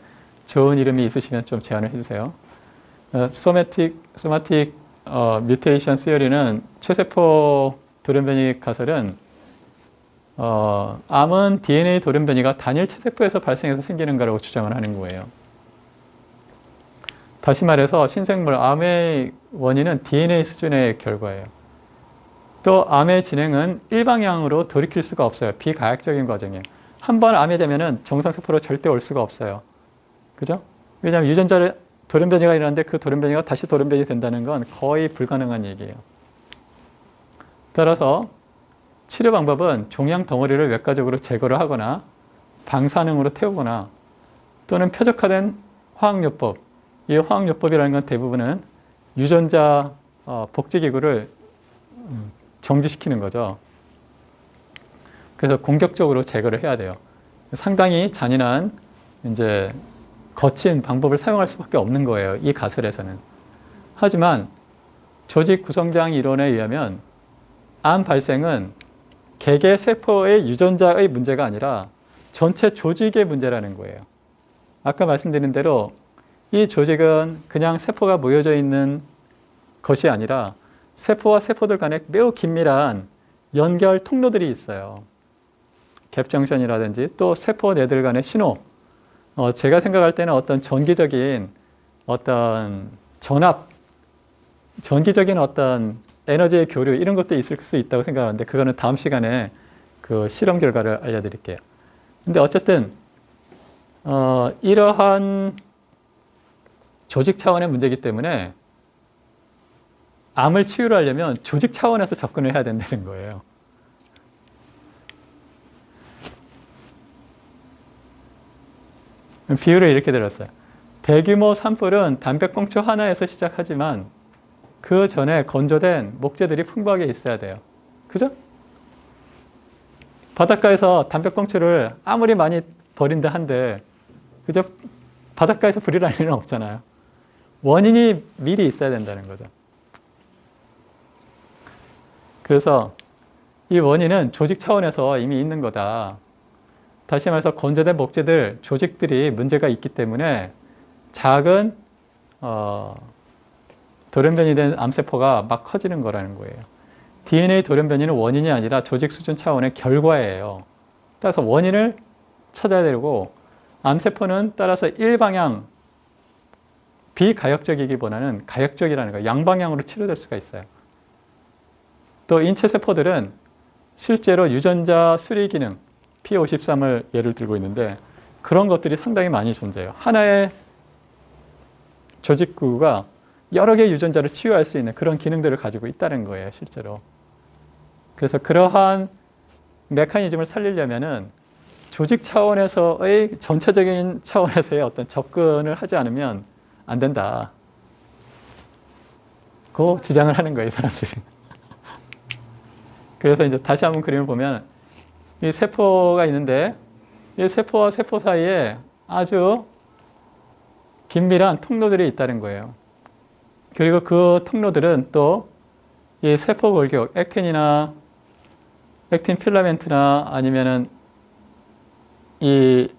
좋은 이름이 있으시면 좀 제안을 해주세요. Somatic Mutation Theory는 체세포 돌연변이 가설은 암은 DNA 돌연변이가 단일 체세포에서 발생해서 생기는 거라고 주장을 하는 거예요. 다시 말해서 신생물 암의 원인은 DNA 수준의 결과예요. 또 암의 진행은 일방향으로 돌이킬 수가 없어요. 비가역적인 과정이에요. 한 번 암이 되면은 정상세포로 절대 올 수가 없어요. 그죠? 왜냐하면 유전자를 돌연변이가 일어나는데 그 돌연변이가 다시 돌연변이 된다는 건 거의 불가능한 얘기예요. 따라서 치료 방법은 종양 덩어리를 외과적으로 제거를 하거나 방사능으로 태우거나 또는 표적화된 화학요법. 이 화학요법이라는 건 대부분은 유전자 복제기구를 정지시키는 거죠. 그래서 공격적으로 제거를 해야 돼요. 상당히 잔인한 이제 거친 방법을 사용할 수밖에 없는 거예요. 이 가설에서는. 하지만 조직 구성장 이론에 의하면 암 발생은 개개 세포의 유전자의 문제가 아니라 전체 조직의 문제라는 거예요. 아까 말씀드린 대로 이 조직은 그냥 세포가 모여져 있는 것이 아니라 세포와 세포들 간에 매우 긴밀한 연결 통로들이 있어요. 갭정션이라든지 또 세포 내들 간의 신호. 제가 생각할 때는 어떤 전기적인 어떤 전압, 전기적인 어떤 에너지의 교류 이런 것도 있을 수 있다고 생각하는데 그거는 다음 시간에 그 실험 결과를 알려드릴게요. 근데 어쨌든 이러한 조직 차원의 문제이기 때문에 암을 치유를 하려면 조직 차원에서 접근을 해야 된다는 거예요. 비유를 이렇게 들었어요. 대규모 산불은 담배꽁초 하나에서 시작하지만 그 전에 건조된 목재들이 풍부하게 있어야 돼요. 그죠? 바닷가에서 담배꽁초를 아무리 많이 버린다 한들 그죠? 바닷가에서 불이 날 일은 없잖아요. 원인이 미리 있어야 된다는 거죠. 그래서 이 원인은 조직 차원에서 이미 있는 거다. 다시 말해서 건조된 목재들, 조직들이 문제가 있기 때문에 작은 돌연변이 된 암세포가 막 커지는 거라는 거예요. DNA 돌연변이는 원인이 아니라 조직 수준 차원의 결과예요. 따라서 원인을 찾아야 되고 암세포는 따라서 일방향, 비가역적이기보다는 가역적이라는 거예요. 양방향으로 치료될 수가 있어요. 또 인체세포들은 실제로 유전자 수리 기능, P53을 예를 들고 있는데 그런 것들이 상당히 많이 존재해요. 하나의 조직구가 여러 개의 유전자를 치유할 수 있는 그런 기능들을 가지고 있다는 거예요, 실제로. 그래서 그러한 메커니즘을 살리려면은 조직 차원에서의 전체적인 차원에서의 어떤 접근을 하지 않으면 안 된다. 그 주장을 하는 거예요, 사람들이. 그래서 이제 다시 한번 그림을 보면 이 세포가 있는데 이 세포와 세포 사이에 아주 긴밀한 통로들이 있다는 거예요. 그리고 그 통로들은 또 이 세포 골격, 액틴이나 액틴 필라멘트나 아니면은 이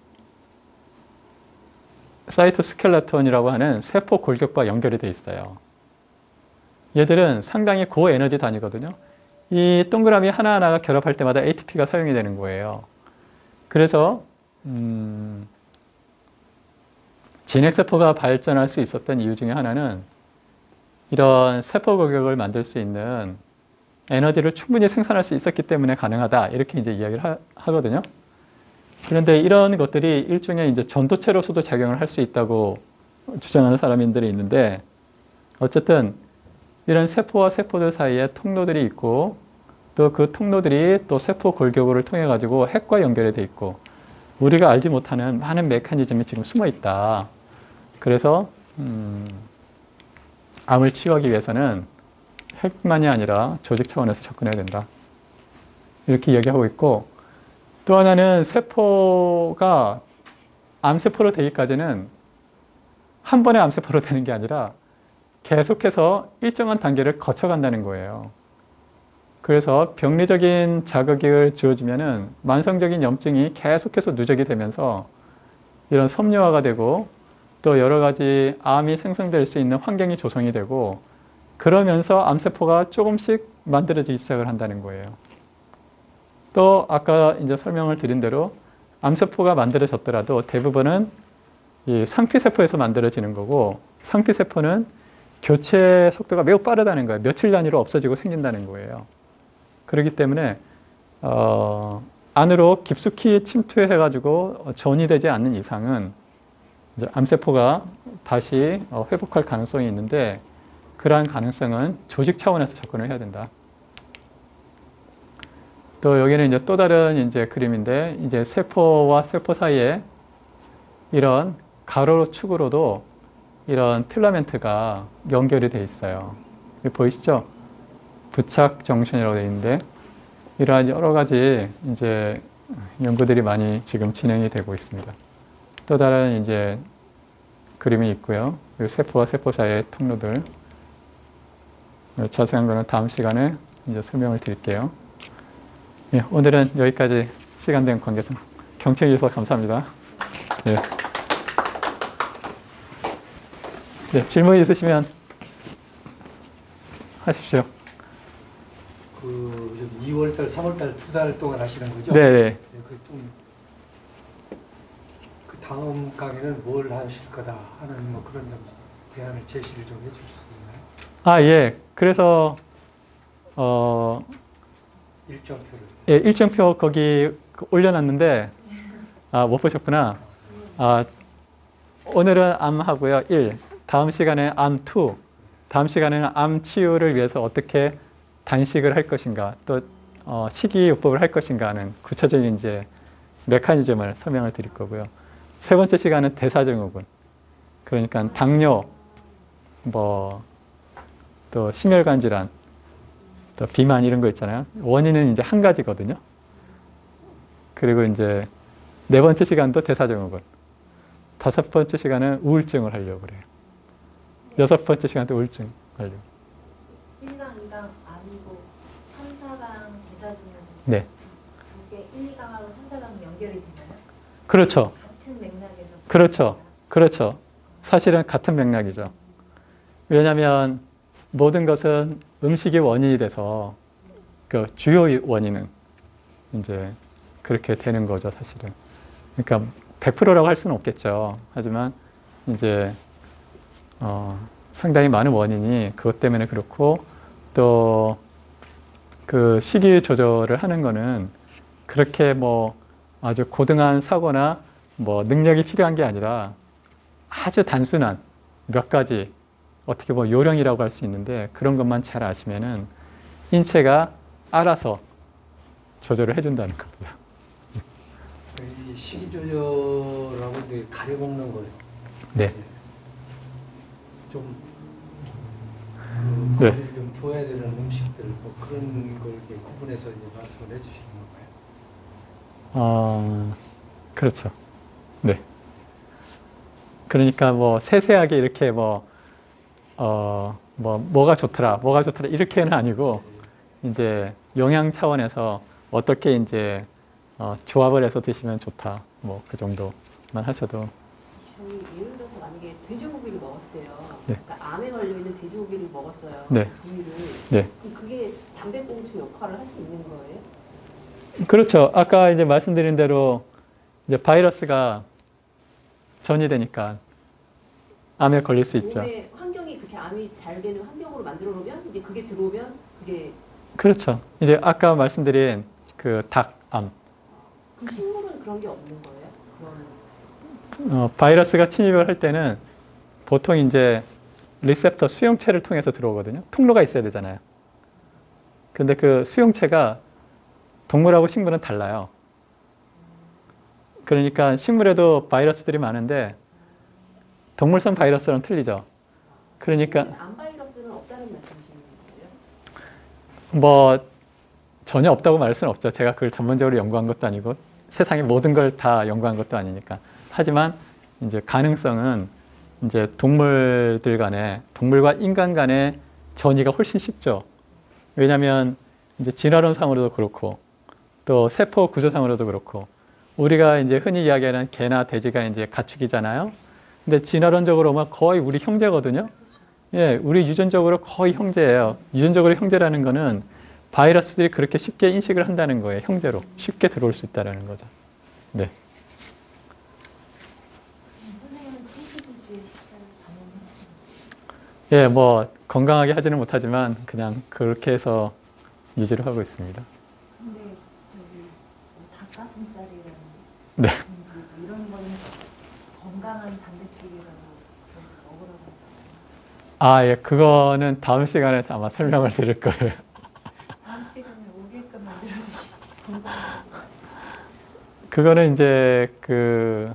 사이토스켈레톤이라고 하는 세포 골격과 연결이 되어 있어요. 얘들은 상당히 고에너지 단위거든요. 이 동그라미 하나하나가 결합할 때마다 ATP가 사용이 되는 거예요. 그래서 진핵세포가 발전할 수 있었던 이유 중에 하나는 이런 세포 골격을 만들 수 있는 에너지를 충분히 생산할 수 있었기 때문에 가능하다. 이렇게 이제 이야기를 하거든요. 그런데 이런 것들이 일종의 이제 전도체로서도 작용을 할 수 있다고 주장하는 사람들이 있는데 어쨌든 이런 세포와 세포들 사이에 통로들이 있고 또 그 통로들이 또 세포 골격을 통해 가지고 핵과 연결이 돼 있고 우리가 알지 못하는 많은 메커니즘이 지금 숨어 있다. 그래서 암을 치유하기 위해서는 핵만이 아니라 조직 차원에서 접근해야 된다. 이렇게 이야기하고 있고 또 하나는 세포가 암세포로 되기까지는 한 번에 암세포로 되는 게 아니라 계속해서 일정한 단계를 거쳐간다는 거예요. 그래서 병리적인 자극을 주어지면은 만성적인 염증이 계속해서 누적이 되면서 이런 섬유화가 되고 또 여러 가지 암이 생성될 수 있는 환경이 조성이 되고 그러면서 암세포가 조금씩 만들어지기 시작을 한다는 거예요. 또 아까 이제 설명을 드린 대로 암세포가 만들어졌더라도 대부분은 이 상피세포에서 만들어지는 거고 상피세포는 교체 속도가 매우 빠르다는 거예요. 며칠 단위로 없어지고 생긴다는 거예요. 그렇기 때문에 안으로 깊숙이 침투해가지고 전이되지 않는 이상은 이제 암세포가 다시 회복할 가능성이 있는데 그러한 가능성은 조직 차원에서 접근을 해야 된다. 또 여기는 이제 또 다른 이제 그림인데, 이제 세포와 세포 사이에 이런 가로 축으로도 이런 필라멘트가 연결이 돼 있어요. 여기 보이시죠? 부착 정신이라고 되어 있는데, 이러한 여러 가지 이제 연구들이 많이 지금 진행이 되고 있습니다. 또 다른 이제 그림이 있고요. 세포와 세포 사이의 통로들. 자세한 거는 다음 시간에 이제 설명을 드릴게요. 예, 오늘은 여기까지 시간 된 관계상 경청해 주셔서 감사합니다. 예. 네, 질문 있으시면 하십시오. 그 2월달, 3월달 2달 동안 하시는 거죠? 네네. 네, 그 다음 강의는 뭘 하실 거다 하는 뭐 그런 좀 대안을 제시를 좀 해줄 수 있나요? 아, 예. 그래서 일정표를. 예, 일정표 거기 올려놨는데 못 보셨구나. 오늘은 암하고요. 1. 다음 시간에 암2. 다음 시간에는 암 치유를 위해서 어떻게 단식을 할 것인가, 또 식이요법을 할 것인가 하는 구체적인 이제 메커니즘을 설명을 드릴 거고요. 세 번째 시간은 대사증후군. 그러니까 당뇨, 뭐 또 심혈관 질환, 또 비만 이런 거 있잖아요. 원인은 이제 한 가지거든요. 그리고 이제 네 번째 시간도 대사증후군. 다섯 번째 시간은 우울증을 하려고 그래요. 여섯 번째 시간도 우울증 하려고. 1강, 2강 아니고 3, 4강 대사증후군 네. 두 개 1, 2강하고 3, 4강 연결이 되나요? 그렇죠. 같은 맥락에서 그렇죠. 그렇죠. 사실은 같은 맥락이죠. 왜냐하면 모든 것은 음식이 원인이 돼서 그 주요 원인은 이제 그렇게 되는 거죠, 사실은. 그러니까 100%라고 할 수는 없겠죠. 하지만 이제 상당히 많은 원인이 그것 때문에 그렇고, 또 그 식이 조절을 하는 거는 그렇게 뭐 아주 고등한 사고나 뭐 능력이 필요한 게 아니라 아주 단순한 몇 가지, 어떻게 보면 요령이라고 할 수 있는데, 그런 것만 잘 아시면은 인체가 알아서 조절을 해준다는 겁니다. 이 식이조절하고 이제 가려 먹는 거. 네. 좀 네. 거리를 좀 두어야 되는 음식들 뭐 그런 걸 이렇게 구분해서 이제 말씀을 해주시는 건가요? 그렇죠. 네. 그러니까 뭐 세세하게 이렇게 뭐가 좋더라, 이렇게는 아니고, 이제 영양 차원에서 어떻게 이제 조합을 해서 드시면 좋다, 뭐 그 정도만 하셔도. 저희 예를 들어서 만약에 돼지고기를 먹었어요. 네. 그러니까 암에 걸려 있는 돼지고기를 먹었어요. 네. 그 부위를. 네. 그럼 그게 담배꽁초 역할을 할 수 있는 거예요? 그렇죠. 아까 이제 말씀드린 대로 이제 바이러스가 전이되니까 암에 걸릴 수 있죠. 몸의 환경이 그렇게 암이 잘 되는 환경으로 만들어 놓으면 이제 그게 들어오면 그게 그렇죠. 이제 아까 말씀드린 그 닭암, 그럼 식물은 그런 게 없는 거예요? 그런 바이러스가 침입을 할 때는 보통 이제 리셉터 수용체를 통해서 들어오거든요. 통로가 있어야 되잖아요. 근데 그 수용체가 동물하고 식물은 달라요. 그러니까 식물에도 바이러스들이 많은데 동물성 바이러스랑 틀리죠. 그러니까 암 바이러스는 없다는 말씀이신 거예요? 뭐 전혀 없다고 말할 수는 없죠. 제가 그걸 전문적으로 연구한 것도 아니고 세상의 모든 걸 다 연구한 것도 아니니까. 하지만 이제 가능성은 이제 동물들 간에, 동물과 인간 간의 전이가 훨씬 쉽죠. 왜냐하면 이제 진화론상으로도 그렇고, 또 세포 구조상으로도 그렇고, 우리가 이제 흔히 이야기하는 개나 돼지가 이제 가축이잖아요. 근데 진화론적으로 보면 거의 우리 형제거든요. 예, 우리 유전적으로 거의 형제예요. 유전적으로 형제라는 거는 바이러스들이 그렇게 쉽게 인식을 한다는 거예요. 형제로 쉽게 들어올 수 있다는 거죠. 네. 선생님은 70일주일 식사를 가능하시나요? 예, 뭐 건강하게 하지는 못하지만 그냥 그렇게 해서 유지를 하고 있습니다. 근데 저기 닭가슴살이라든지 네. 뭐 이런 거는 건강한 단백질이라고 먹으라고 하잖아요. 예, 그거는 다음 시간에 아마 설명을 드릴 거예요. 다음 시간에 5일간 만들어주시고 그거는 이제 그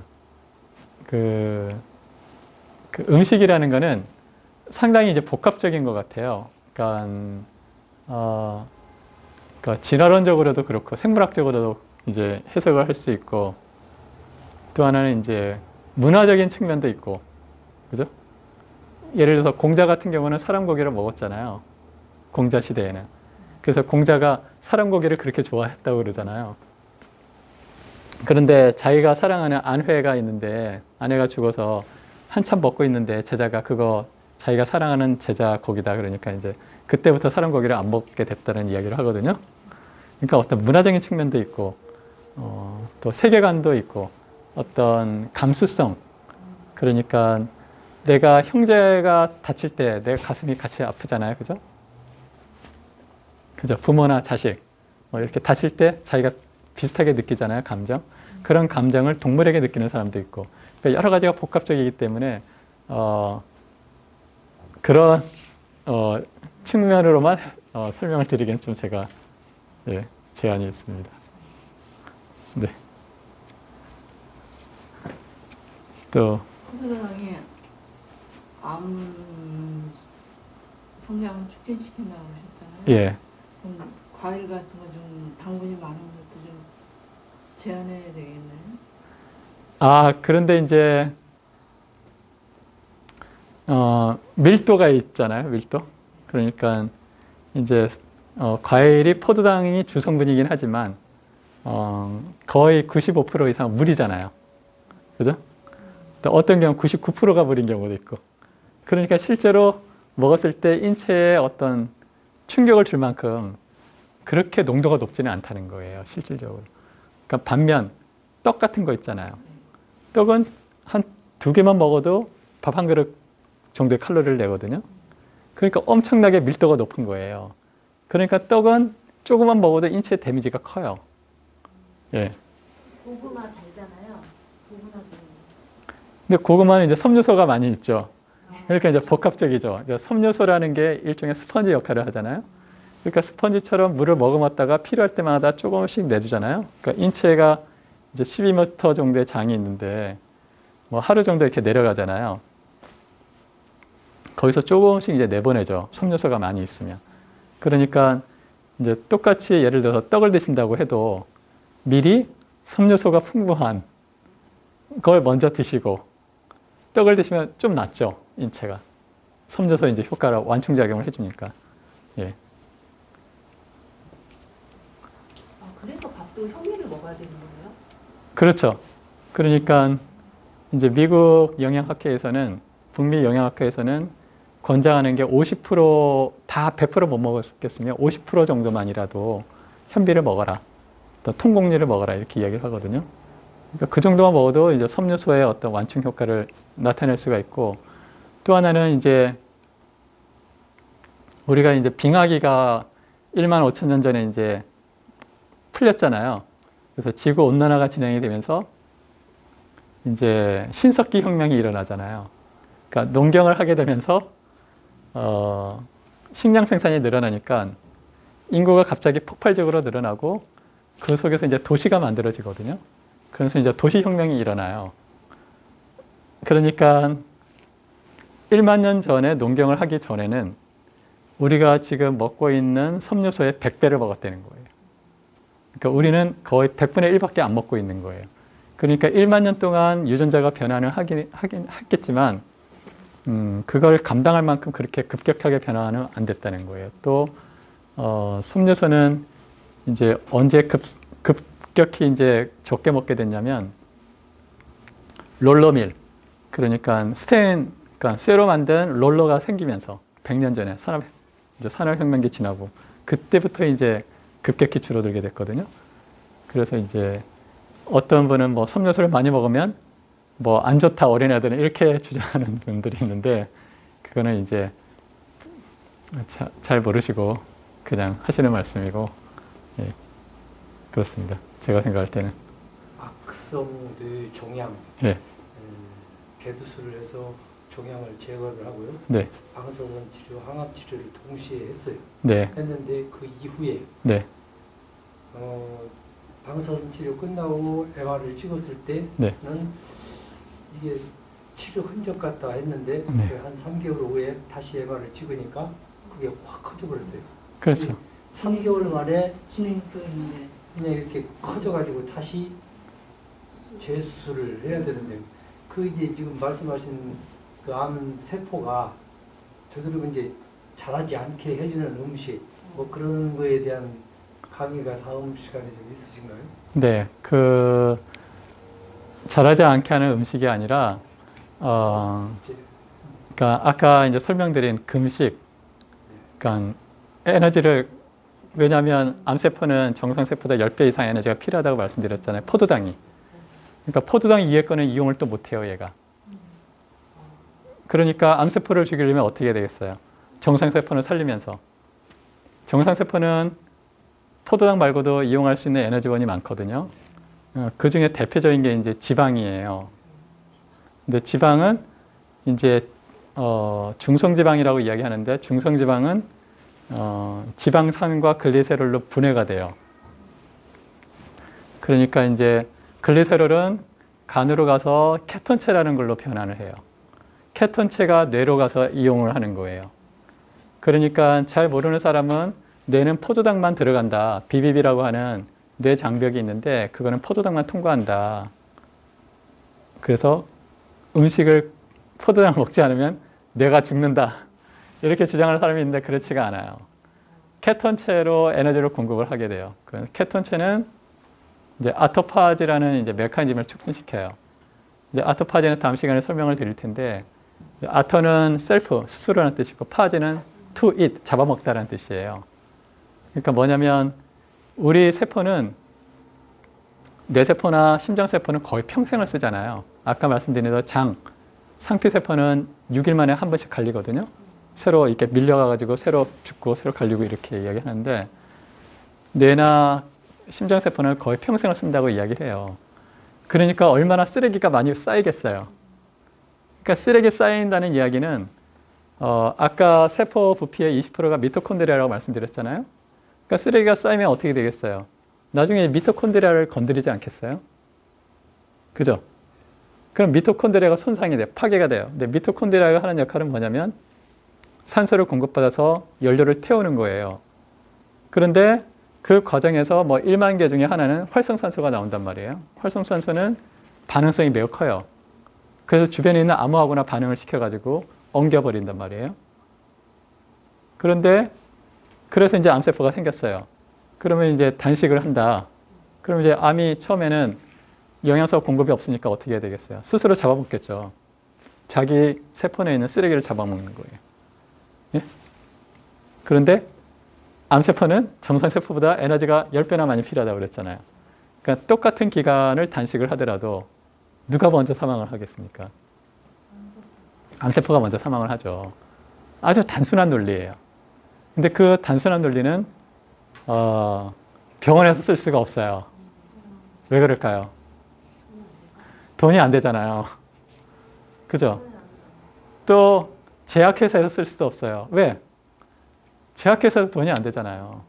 음식이라는 거는 상당히 이제 복합적인 것 같아요. 그러니까 진화론적으로도 그렇고 생물학적으로도 이제 해석을 할 수 있고 또 하나는 이제 문화적인 측면도 있고, 그죠? 예를 들어서 공자 같은 경우는 사람 고기를 먹었잖아요. 공자 시대에는. 그래서 공자가 사람 고기를 그렇게 좋아했다고 그러잖아요. 그런데 자기가 사랑하는 안회가 있는데 아내가 죽어서 한참 먹고 있는데 제자가 그거 자기가 사랑하는 제자 고기다 그러니까 이제 그때부터 사람 고기를 안 먹게 됐다는 이야기를 하거든요. 그러니까 어떤 문화적인 측면도 있고 또 세계관도 있고 어떤 감수성, 그러니까 내가 형제가 다칠 때 내 가슴이 같이 아프잖아요. 그죠? 그죠? 부모나 자식 뭐 이렇게 다칠 때 자기가 비슷하게 느끼잖아요. 감정. 그런 감정을 동물에게 느끼는 사람도 있고, 그러니까 여러 가지가 복합적이기 때문에 그런 측면으로만 설명을 드리기엔 좀 제가 제한이 있습니다. 네. 또 코로나에 암 성장을 촉진시킨다고 하셨잖아요. 예. 그럼 과일 같은 거 좀 당분이 많은 것도 좀 제한해야 되겠네요. 그런데 이제 밀도가 있잖아요. 밀도. 그러니까 이제 과일이 포도당이 주성분이긴 하지만 거의 95% 이상 물이잖아요. 그죠? 또 어떤 경우 99%가 물인 경우도 있고. 그러니까 실제로 먹었을 때 인체에 어떤 충격을 줄 만큼 그렇게 농도가 높지는 않다는 거예요. 실질적으로. 그러니까 반면 떡 같은 거 있잖아요. 떡은 한 2개만 먹어도 밥 한 그릇 정도의 칼로리를 내거든요. 그러니까 엄청나게 밀도가 높은 거예요. 그러니까 떡은 조금만 먹어도 인체에 데미지가 커요. 예. 고구마 달잖아요. 고구마도. 근데 고구마는 이제 섬유소가 많이 있죠. 그러니까 이제 복합적이죠. 이제 섬유소라는 게 일종의 스펀지 역할을 하잖아요. 그러니까 스펀지처럼 물을 머금었다가 필요할 때마다 조금씩 내주잖아요. 그러니까 인체가 이제 12m 정도의 장이 있는데 뭐 하루 정도 이렇게 내려가잖아요. 거기서 조금씩 이제 내보내죠. 섬유소가 많이 있으면. 그러니까 이제 똑같이 예를 들어서 떡을 드신다고 해도 미리 섬유소가 풍부한 걸 먼저 드시고 떡을 드시면 좀 낫죠. 인체가. 섬유소 이제 효과를 완충작용을 해주니까. 예. 그래서 밥도 현미를 먹어야 되는 거예요? 그렇죠. 그러니까 이제 미국 영양학회에서는, 북미 영양학회에서는 권장하는 게 50%다 100% 못 먹었겠으면 50% 정도만이라도 현미를 먹어라. 또 통곡류를 먹어라. 이렇게 이야기를 하거든요. 그러니까 그 정도만 먹어도 이제 섬유소의 어떤 완충 효과를 나타낼 수가 있고, 또 하나는 이제 우리가 이제 빙하기가 1만 5천 년 전에 이제 풀렸잖아요. 그래서 지구 온난화가 진행이 되면서 이제 신석기 혁명이 일어나잖아요. 그러니까 농경을 하게 되면서 식량 생산이 늘어나니까 인구가 갑자기 폭발적으로 늘어나고 그 속에서 이제 도시가 만들어지거든요. 그래서 이제 도시 혁명이 일어나요. 그러니까 1만 년 전에 농경을 하기 전에는 우리가 지금 먹고 있는 섬유소의 100배를 먹었다는 거예요. 그러니까 우리는 거의 100분의 1밖에 안 먹고 있는 거예요. 그러니까 1만 년 동안 유전자가 변화는 하긴 했겠지만 그걸 감당할 만큼 그렇게 급격하게 변화는 안 됐다는 거예요. 또 섬유소는 이제 언제 급격히 이제 적게 먹게 됐냐면 롤러밀, 그러니까 그러니까 쇠로 만든 롤러가 생기면서 100년 전에 산업혁명기 지나고 그때부터 이제 급격히 줄어들게 됐거든요. 그래서 이제 어떤 분은 뭐 섬유소를 많이 먹으면 뭐 안 좋다 어린애들은 이렇게 주장하는 분들이 있는데 그거는 이제 잘 모르시고 그냥 하시는 말씀이고, 예, 그렇습니다. 제가 생각할 때는. 악성의 종양, 예, 개두술을 해서 종양을 제거를 하고요. 네, 방사선 치료, 항암 치료를 동시에 했어요. 네, 했는데 그 이후에 네, 방사선 치료 끝나고 MR을 찍었을 때는 네. 이게 치료 흔적 같다 했는데 네. 한 3개월 후에 다시 MR을 찍으니까 그게 확 커져버렸어요. 그렇죠. 3개월 만에 진행성 있는데 그냥 이렇게 커져가지고 다시 재수술을 해야 되는데 그 이제 지금 말씀하신 그 암 세포가 되도록 이제 자라지 않게 해주는 음식 뭐 그런 거에 대한 강의가 다음 시간에 좀 있으신가요? 네, 자라지 않게 하는 음식이 아니라, 이제 그러니까 아까 이제 설명드린 금식, 그러니까 에너지를, 왜냐하면 암세포는 정상세포보다 10배 이상 에너지가 필요하다고 말씀드렸잖아요. 포도당이. 그러니까 포도당 위에 거는 이용을 또 못해요, 얘가. 그러니까 암세포를 죽이려면 어떻게 해야 되겠어요? 정상세포는 살리면서. 정상세포는 포도당 말고도 이용할 수 있는 에너지원이 많거든요. 그 중에 대표적인 게 이제 지방이에요. 근데 지방은 이제 중성지방이라고 이야기하는데 중성지방은 지방산과 글리세롤로 분해가 돼요. 그러니까 이제 글리세롤은 간으로 가서 케톤체라는 걸로 변환을 해요. 케톤체가 뇌로 가서 이용을 하는 거예요. 그러니까 잘 모르는 사람은 뇌는 포도당만 들어간다. BBB라고 하는 뇌 장벽이 있는데 그거는 포도당만 통과한다. 그래서 음식을 포도당 먹지 않으면 뇌가 죽는다. 이렇게 주장하는 사람이 있는데 그렇지가 않아요. 케톤체로 에너지를 공급을 하게 돼요. 그 케톤체는 이제 아토파즈라는 이제 메커니즘을 촉진시켜요. 이제 아토파즈는 다음 시간에 설명을 드릴 텐데 아토는 셀프, 스스로라는 뜻이고 파즈는 to eat, 잡아먹다라는 뜻이에요. 그러니까 뭐냐면 우리 세포는 뇌세포나 심장세포는 거의 평생을 쓰잖아요. 아까 말씀드린 대로 상피세포는 6일 만에 한 번씩 갈리거든요. 새로 이렇게 밀려가지고 새로 죽고 새로 갈리고 이렇게 이야기하는데 뇌나 심장세포는 거의 평생을 쓴다고 이야기를 해요. 그러니까 얼마나 쓰레기가 많이 쌓이겠어요. 그러니까 쓰레기 쌓인다는 이야기는 아까 세포 부피의 20%가 미토콘드리아라고 말씀드렸잖아요. 그러니까 쓰레기가 쌓이면 어떻게 되겠어요? 나중에 미토콘드리아를 건드리지 않겠어요? 그죠? 그럼 미토콘드리아가 손상이 돼요. 파괴가 돼요. 근데 미토콘드리아가 하는 역할은 뭐냐면 산소를 공급받아서 연료를 태우는 거예요. 그런데 그 과정에서 뭐 1만 개 중에 하나는 활성산소가 나온단 말이에요. 활성산소는 반응성이 매우 커요. 그래서 주변에 있는 암호하고나 반응을 시켜가지고 엉겨버린단 말이에요. 그래서 이제 암세포가 생겼어요. 그러면 이제 단식을 한다. 그러면 이제 암이 처음에는 영양소 공급이 없으니까 어떻게 해야 되겠어요? 스스로 잡아먹겠죠. 자기 세포 내에 있는 쓰레기를 잡아먹는 거예요. 예? 그런데 암세포는 정상세포보다 에너지가 10배나 많이 필요하다고 그랬잖아요. 그러니까 똑같은 기간을 단식을 하더라도 누가 먼저 사망을 하겠습니까? 암세포가 먼저 사망을 하죠. 아주 단순한 논리예요. 근데 그 단순한 논리는 병원에서 쓸 수가 없어요. 왜 그럴까요? 돈이 안 되잖아요. 그죠? 또 제약회사에서 쓸 수도 없어요. 왜? 제약회사에서 돈이 안 되잖아요.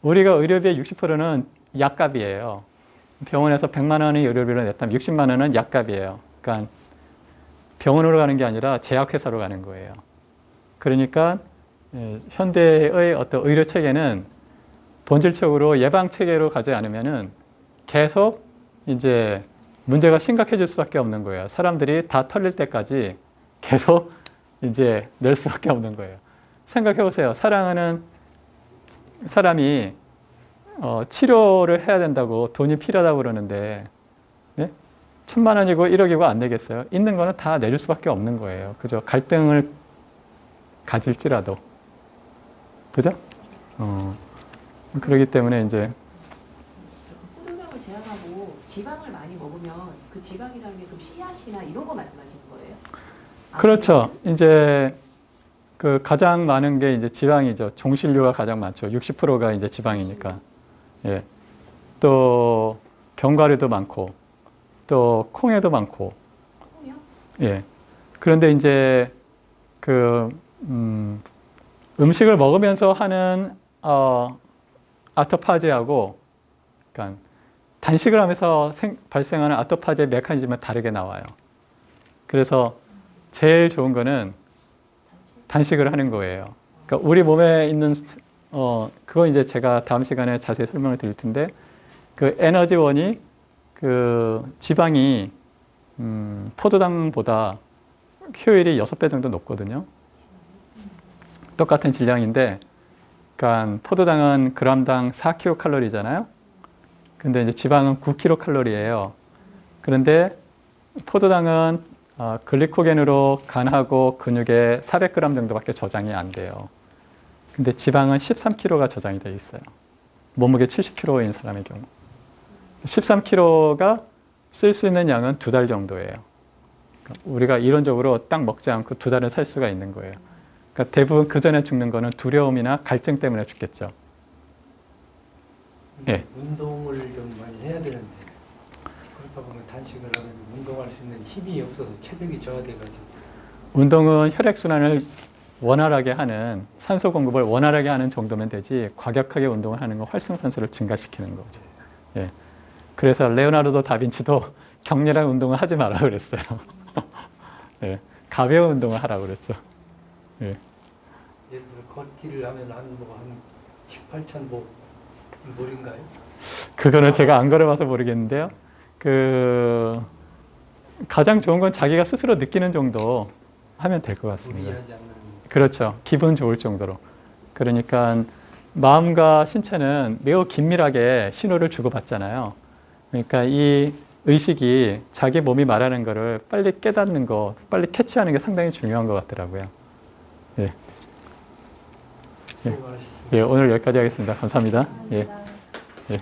우리가 의료비의 60%는 약값이에요. 병원에서 100만 원의 의료비를 냈다면 60만 원은 약값이에요. 그러니까 병원으로 가는 게 아니라 제약회사로 가는 거예요. 그러니까 현대의 어떤 의료 체계는 본질적으로 예방 체계로 가지 않으면은 계속 이제 문제가 심각해질 수밖에 없는 거예요. 사람들이 다 털릴 때까지 계속 이제 낼 수밖에 없는 거예요. 생각해 보세요. 사랑하는 사람이 치료를 해야 된다고 돈이 필요하다고 그러는데 네? 1,000만 원이고 1억이고 안 내겠어요? 있는 거는 다 내줄 수밖에 없는 거예요. 그죠? 갈등을 가질지라도. 그죠? 그렇기 때문에 이제 포도당을 제한하고 지방을 많이 먹으면 그 지방이라는 게 그럼 씨앗이나 이런 거 말씀하시는 거예요? 그렇죠. 이제 그 가장 많은 게 이제 지방이죠. 종실류가 가장 많죠. 60%가 이제 지방이니까. 예. 또 견과류도 많고, 또 콩에도 많고. 콩이요? 예. 그런데 이제 그 음식을 먹으면서 하는 아토파지하고, 그러니까 단식을 하면서 발생하는 아토파제 메커니즘은 다르게 나와요. 그래서 제일 좋은 거는 단식을 하는 거예요. 그러니까 우리 몸에 있는 그거 이제 제가 다음 시간에 자세히 설명을 드릴 텐데 그 에너지원이 그 지방이 포도당보다 효율이 6배 정도 높거든요. 똑같은 질량인데, 그러니까 포도당은 그람당 4kcal잖아요. 근데 이제 지방은 9kcal예요. 그런데 포도당은 글리코겐으로 간하고 근육에 400g 정도밖에 저장이 안 돼요. 근데 지방은 13kg가 저장이 되어 있어요. 몸무게 70kg인 사람의 경우. 13kg가 쓸 수 있는 양은 2달 정도예요. 그러니까 우리가 이론적으로 딱 먹지 않고 2달은 살 수가 있는 거예요. 그러니까 대부분 그 전에 죽는 거는 두려움이나 갈증 때문에 죽겠죠. 예. 운동을 좀 많이 해야 되는데 그렇다 보면 단식을 하면 운동할 수 있는 힘이 없어서 체력이 저하돼가지고. 운동은 혈액순환을 원활하게 하는, 산소 공급을 원활하게 하는 정도면 되지 과격하게 운동을 하는 건 활성산소를 증가시키는 거죠. 예. 그래서 레오나르도 다빈치도 격렬한 운동을 하지 말라고 그랬어요. 예. 가벼운 운동을 하라고 그랬죠. 예. 예를 들어 걷기를 하면 한 7, 8천 몰인가요? 그거는 제가 안 걸어봐서 모르겠는데요. 그 가장 좋은 건 자기가 스스로 느끼는 정도 하면 될 것 같습니다. 무리하지 않는. 그렇죠. 기분 좋을 정도로. 그러니까 마음과 신체는 매우 긴밀하게 신호를 주고받잖아요. 그러니까 이 의식이 자기 몸이 말하는 거를 빨리 깨닫는 거, 빨리 캐치하는 게 상당히 중요한 것 같더라고요. 예. 수고 많으셨습니다. 예, 오늘 여기까지 하겠습니다. 감사합니다. 예. 감사합니다. 예.